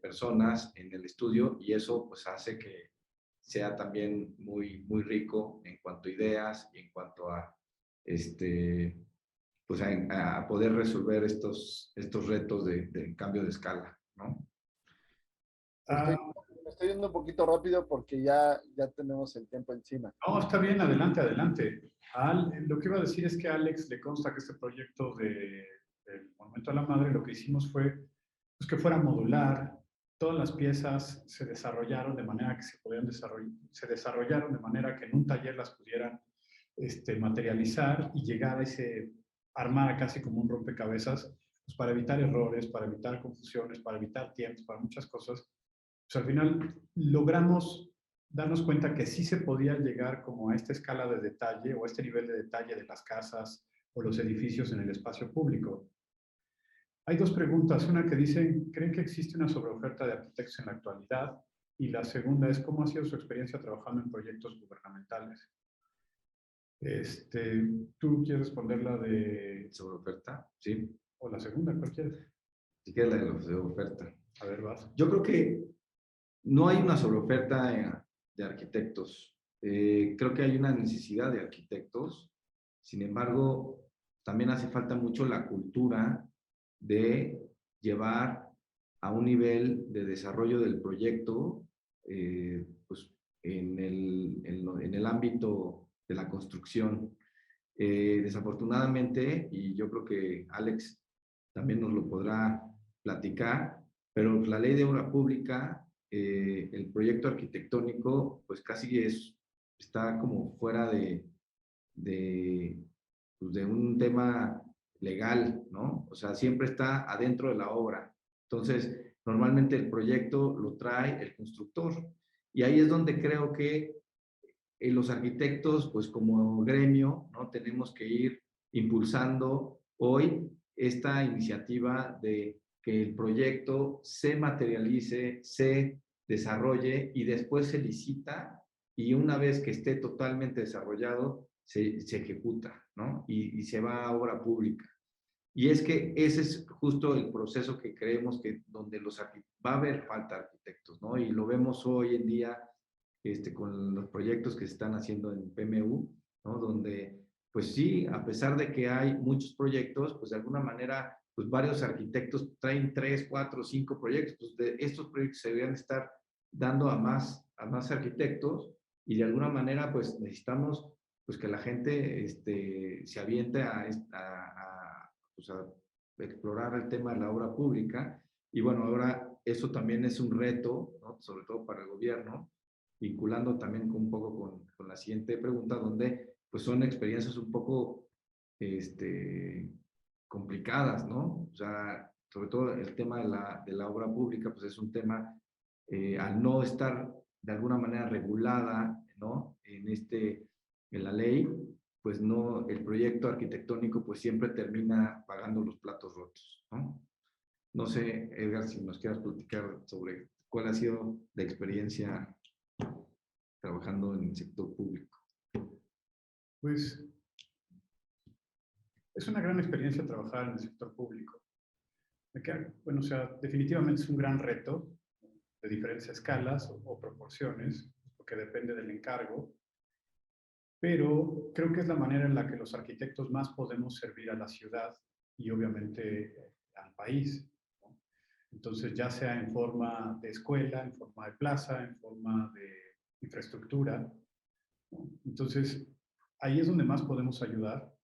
personas en el estudio, y eso pues hace que sea también muy, muy rico en cuanto a ideas y en cuanto a pues a poder resolver estos retos de cambio de escala, ¿no? Estoy estoy yendo un poquito rápido porque ya tenemos el tiempo encima. No, está bien, adelante, adelante. Lo que iba a decir es que a Alex le consta que este proyecto del Monumento a la Madre, lo que hicimos fue pues, que fuera modular. Todas las piezas se desarrollaron de manera que se desarrollaron de manera que en un taller las pudieran materializar y llegar a armar casi como un rompecabezas, pues para evitar errores, para evitar confusiones, para evitar tiempos, para muchas cosas. Pues al final logramos darnos cuenta que sí se podía llegar como a esta escala de detalle o a este nivel de detalle de las casas o los edificios en el espacio público. Hay dos preguntas, una que dice, ¿creen que existe una sobreoferta de arquitectos en la actualidad? Y la segunda es, ¿cómo ha sido su experiencia trabajando en proyectos gubernamentales? ¿Tú quieres responder la de... ¿Sobreoferta? Sí. O la segunda, cualquiera. Si quieres la de la sobreoferta. A ver, vas. Yo creo que no hay una sobreoferta de arquitectos. Creo que hay una necesidad de arquitectos. Sin embargo, también hace falta mucho la cultura de llevar a un nivel de desarrollo del proyecto pues, en el ámbito de la construcción. Desafortunadamente, y yo creo que Alex también nos lo podrá platicar, pero la ley de obra pública, el proyecto arquitectónico, pues casi está como fuera pues de un tema legal, ¿no? O sea, siempre está adentro de la obra. Entonces, normalmente el proyecto lo trae el constructor. Y ahí es donde creo que los arquitectos, pues como gremio, ¿no? Tenemos que ir impulsando hoy esta iniciativa de que el proyecto se materialice, se desarrolle y después se licita y una vez que esté totalmente desarrollado, se ejecuta, ¿no? Y se va a obra pública. Y es que ese es justo el proceso que creemos que donde va a haber falta de arquitectos, ¿no? Y lo vemos hoy en día con los proyectos que se están haciendo en PMU, ¿no? Donde, pues sí, a pesar de que hay muchos proyectos, pues de alguna manera, pues varios arquitectos traen 3, 4, 5 proyectos. Pues de estos proyectos se deberían estar dando a más arquitectos y de alguna manera, pues necesitamos pues que la gente se aviente pues, a explorar el tema de la obra pública. Y bueno, ahora eso también es un reto, ¿no? Sobre todo para el gobierno, vinculando también un poco con la siguiente pregunta, donde pues son experiencias un poco complicadas, ¿no? O sea, sobre todo el tema de la obra pública, pues es un tema, al no estar de alguna manera regulada, ¿no? En la ley, pues no, el proyecto arquitectónico pues siempre termina pagando los platos rotos, ¿no? No sé, Edgar, si nos quieras platicar sobre cuál ha sido la experiencia trabajando en el sector público. Pues es una gran experiencia trabajar en el sector público. Bueno, o sea, definitivamente es un gran reto de diferentes escalas o proporciones, porque depende del encargo, pero creo que es la manera en la que los arquitectos más podemos servir a la ciudad y obviamente al país, ¿no? Entonces, ya sea en forma de escuela, en forma de plaza, en forma de infraestructura, ¿no? Entonces, ahí es donde más podemos ayudar.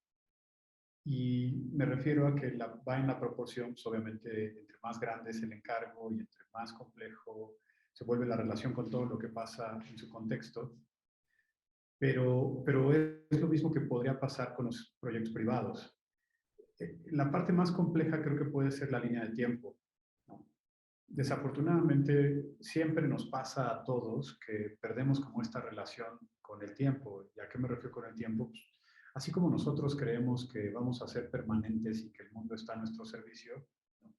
Y me refiero a que va en la proporción, pues obviamente, entre más grande es el encargo y entre más complejo se vuelve la relación con todo lo que pasa en su contexto. Pero es lo mismo que podría pasar con los proyectos privados. La parte más compleja creo que puede ser la línea de tiempo, ¿no? Desafortunadamente, siempre nos pasa a todos que perdemos como esta relación con el tiempo. ¿Y a qué me refiero con el tiempo? Pues, así como nosotros creemos que vamos a ser permanentes y que el mundo está a nuestro servicio, ¿no?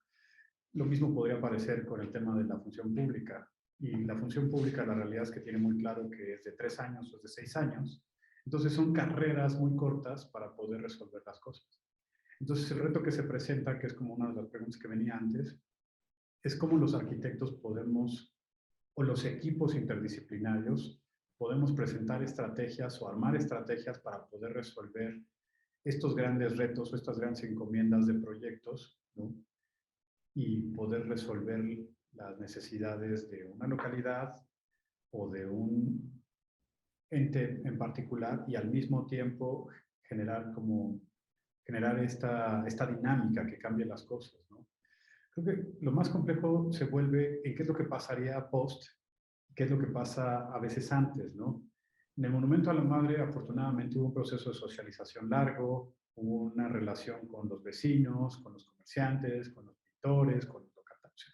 Lo mismo podría parecer con el tema de la función pública. Y la función pública, la realidad es que tiene muy claro que es de 3 años o de 6 años. Entonces son carreras muy cortas para poder resolver las cosas. Entonces el reto que se presenta, que es como una de las preguntas que venía antes, es cómo los arquitectos podemos, o los equipos interdisciplinarios, podemos presentar estrategias o armar estrategias para poder resolver estos grandes retos o estas grandes encomiendas de proyectos, ¿no? Y poder resolver las necesidades de una localidad o de un ente en particular y al mismo tiempo generar esta dinámica que cambie las cosas, ¿no? Creo que lo más complejo se vuelve en qué es lo que pasaría post, qué es lo que pasa a veces antes, ¿no? En el Monumento a la Madre, afortunadamente, hubo un proceso de socialización largo, hubo una relación con los vecinos, con los comerciantes, con los pintores, con los locatarios.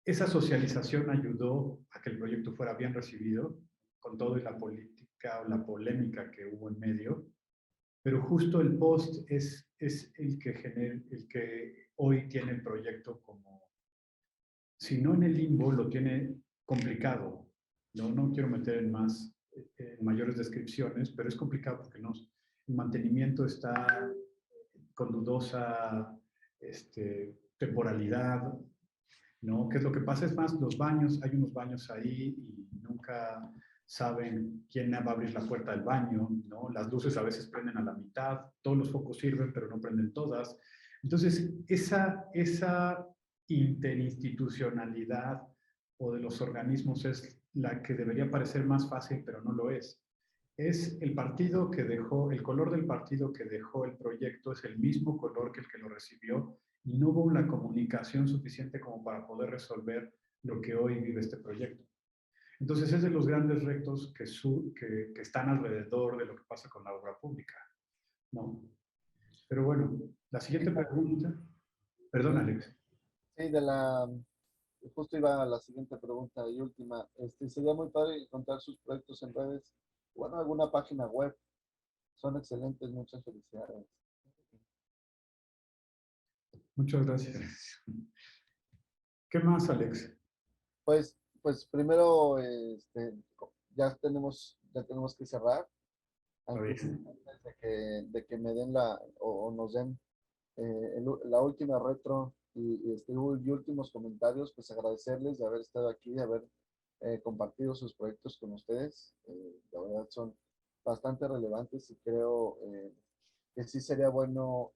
Esa socialización ayudó a que el proyecto fuera bien recibido, con todo y la política o la polémica que hubo en medio, pero justo el post es el que hoy tiene el proyecto como, si no en el limbo, lo tiene complicado. No quiero meter en mayores descripciones, pero es complicado porque el mantenimiento está con dudosa temporalidad, ¿no? ¿Qué es lo que pasa? Es más, los baños, hay unos baños ahí y nunca saben quién va a abrir la puerta del baño, ¿no? Las luces a veces prenden a la mitad, todos los focos sirven, pero no prenden todas. Entonces, esa interinstitucionalidad o de los organismos es la que debería parecer más fácil, pero no lo es. Es el partido que dejó, el color del partido que dejó el proyecto es el mismo color que el que lo recibió y no hubo una comunicación suficiente como para poder resolver lo que hoy vive este proyecto. Entonces, es de los grandes retos que están alrededor de lo que pasa con la obra pública, ¿no? Pero bueno, la siguiente pregunta. Perdón, Alex. Sí, justo iba a la siguiente pregunta y última. Sería muy padre encontrar sus proyectos en redes, bueno, alguna página web. Son excelentes, muchas felicidades. Muchas gracias. ¿Qué más, Alex? Pues primero, ya tenemos que cerrar. Antes de que me den o nos den la última retro y últimos comentarios, pues agradecerles de haber estado aquí, de haber compartido sus proyectos con ustedes. La verdad son bastante relevantes y creo que sí sería bueno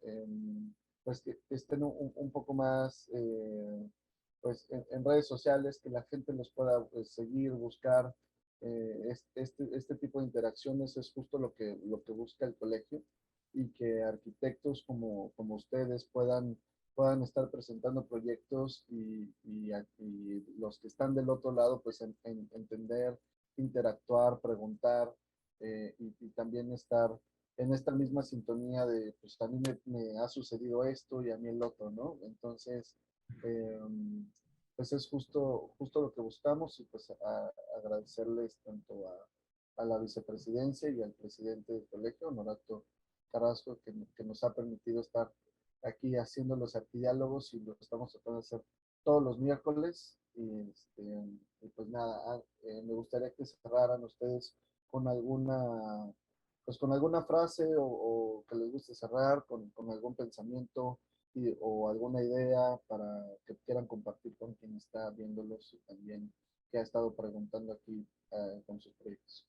pues que estén un poco más pues en redes sociales, que la gente los pueda pues, seguir, buscar. Este tipo de interacciones es justo lo que busca el colegio, y que arquitectos como ustedes puedan estar presentando proyectos y los que están del otro lado, pues entender, interactuar, preguntar, y también estar en esta misma sintonía de, pues a mí me ha sucedido esto y a mí el otro, ¿no? Entonces, pues es justo lo que buscamos, y pues agradecerles tanto a la vicepresidencia y al presidente del colegio, Honorato Carrasco, que nos ha permitido estar aquí haciendo los arquidiálogos, y lo que estamos tratando de hacer todos los miércoles. Y pues nada, me gustaría que cerraran ustedes con con alguna frase, o que les guste cerrar con algún pensamiento o alguna idea para que quieran compartir con quien está viéndolos, y también que ha estado preguntando aquí con sus proyectos.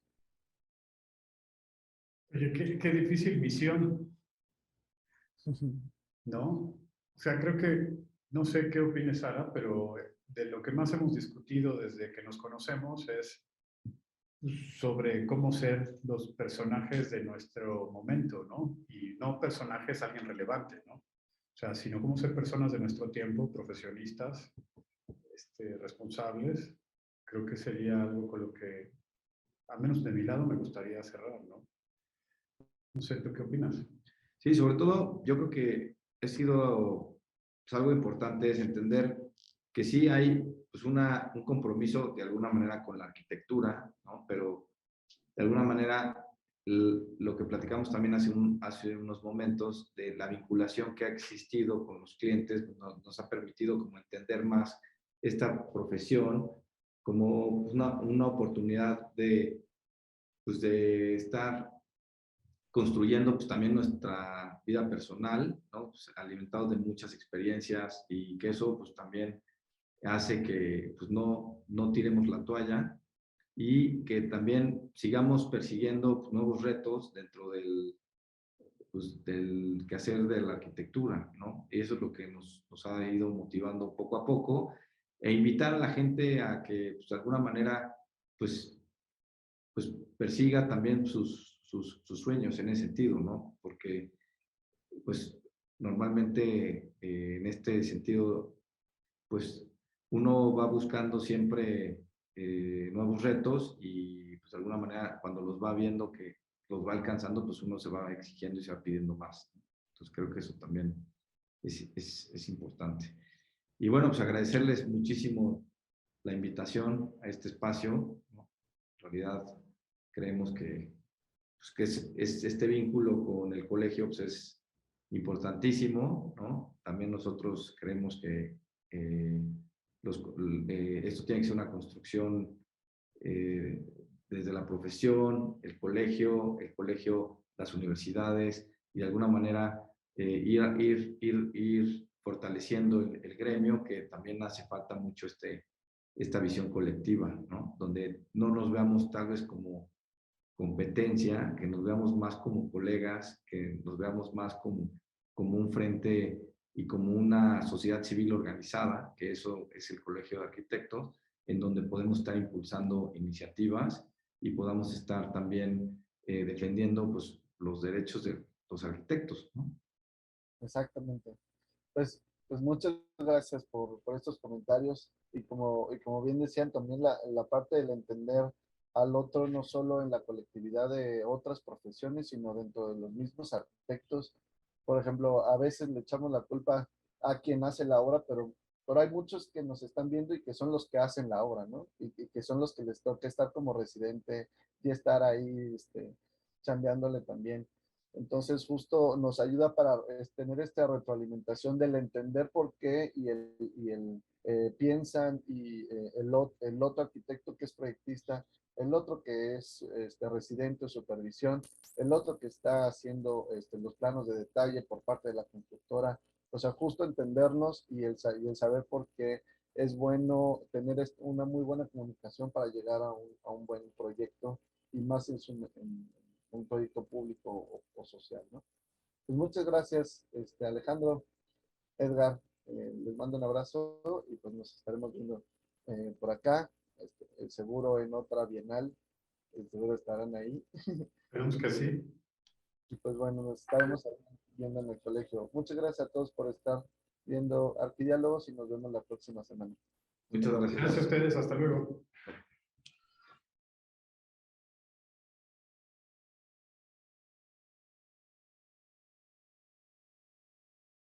Oye, qué difícil misión, ¿no? O sea, creo que, no sé qué opine Sara, pero de lo que más hemos discutido desde que nos conocemos es sobre cómo ser los personajes de nuestro momento, ¿no? Y no personajes alguien relevante, ¿no? O sea, sino cómo ser personas de nuestro tiempo, profesionistas, responsables. Creo que sería algo con lo que, al menos de mi lado, me gustaría cerrar, ¿no? No sé, ¿tú qué opinas? Sí, sobre todo, yo creo que ha sido pues, algo importante es entender que sí hay pues, un compromiso de alguna manera con la arquitectura, ¿no? Pero de alguna manera lo que platicamos también hace unos momentos de la vinculación que ha existido con los clientes nos ha permitido como entender más esta profesión como una oportunidad pues de estar construyendo pues también nuestra vida personal, ¿no? Pues, alimentados de muchas experiencias, y que eso pues también hace que pues no tiremos la toalla, y que también sigamos persiguiendo pues, nuevos retos dentro del quehacer de la arquitectura, ¿no? Y eso es lo que nos ha ido motivando poco a poco, e invitar a la gente a que pues, de alguna manera pues persiga también sus sueños en ese sentido, ¿no? Porque pues normalmente en este sentido, pues uno va buscando siempre nuevos retos y pues de alguna manera cuando los va viendo que los va alcanzando, pues uno se va exigiendo y se va pidiendo más. Entonces creo que eso también es importante. Y bueno, pues agradecerles muchísimo la invitación a este espacio, ¿no? En realidad creemos que, pues, que este vínculo con el colegio pues, es importantísimo, ¿no? También nosotros creemos que esto tiene que ser una construcción desde la profesión, el colegio, las universidades, y de alguna manera ir fortaleciendo el gremio, que también hace falta mucho esta visión colectiva, ¿no? Donde no nos veamos tal vez como competencia, que nos veamos más como colegas, que nos veamos más como un frente y como una sociedad civil organizada, que eso es el Colegio de Arquitectos, en donde podemos estar impulsando iniciativas y podamos estar también defendiendo pues, los derechos de los arquitectos, ¿no? Exactamente. Pues muchas gracias por estos comentarios y como bien decían, también la parte del entender al otro no solo en la colectividad de otras profesiones, sino dentro de los mismos arquitectos. Por ejemplo, a veces le echamos la culpa a quien hace la obra, pero hay muchos que nos están viendo y que son los que hacen la obra, ¿no? Y que son los que les toca estar como residente y estar ahí chambeándole también. Entonces, justo nos ayuda para tener esta retroalimentación del entender por qué piensan y el otro arquitecto que es proyectista, el otro que es residente o supervisión, el otro que está haciendo los planos de detalle por parte de la constructora. O sea, justo entendernos y el saber por qué es bueno tener una muy buena comunicación para llegar a un buen proyecto y más en un proyecto público o social, ¿no? Pues muchas gracias, Alejandro, Edgar, les mando un abrazo y pues nos estaremos viendo por acá, seguro en otra bienal, seguro estarán ahí. Esperemos que sí. Y pues bueno, nos estaremos viendo en el colegio. Muchas gracias a todos por estar viendo Arquidiálogos y nos vemos la próxima semana. Muchas gracias. Gracias a ustedes, hasta luego.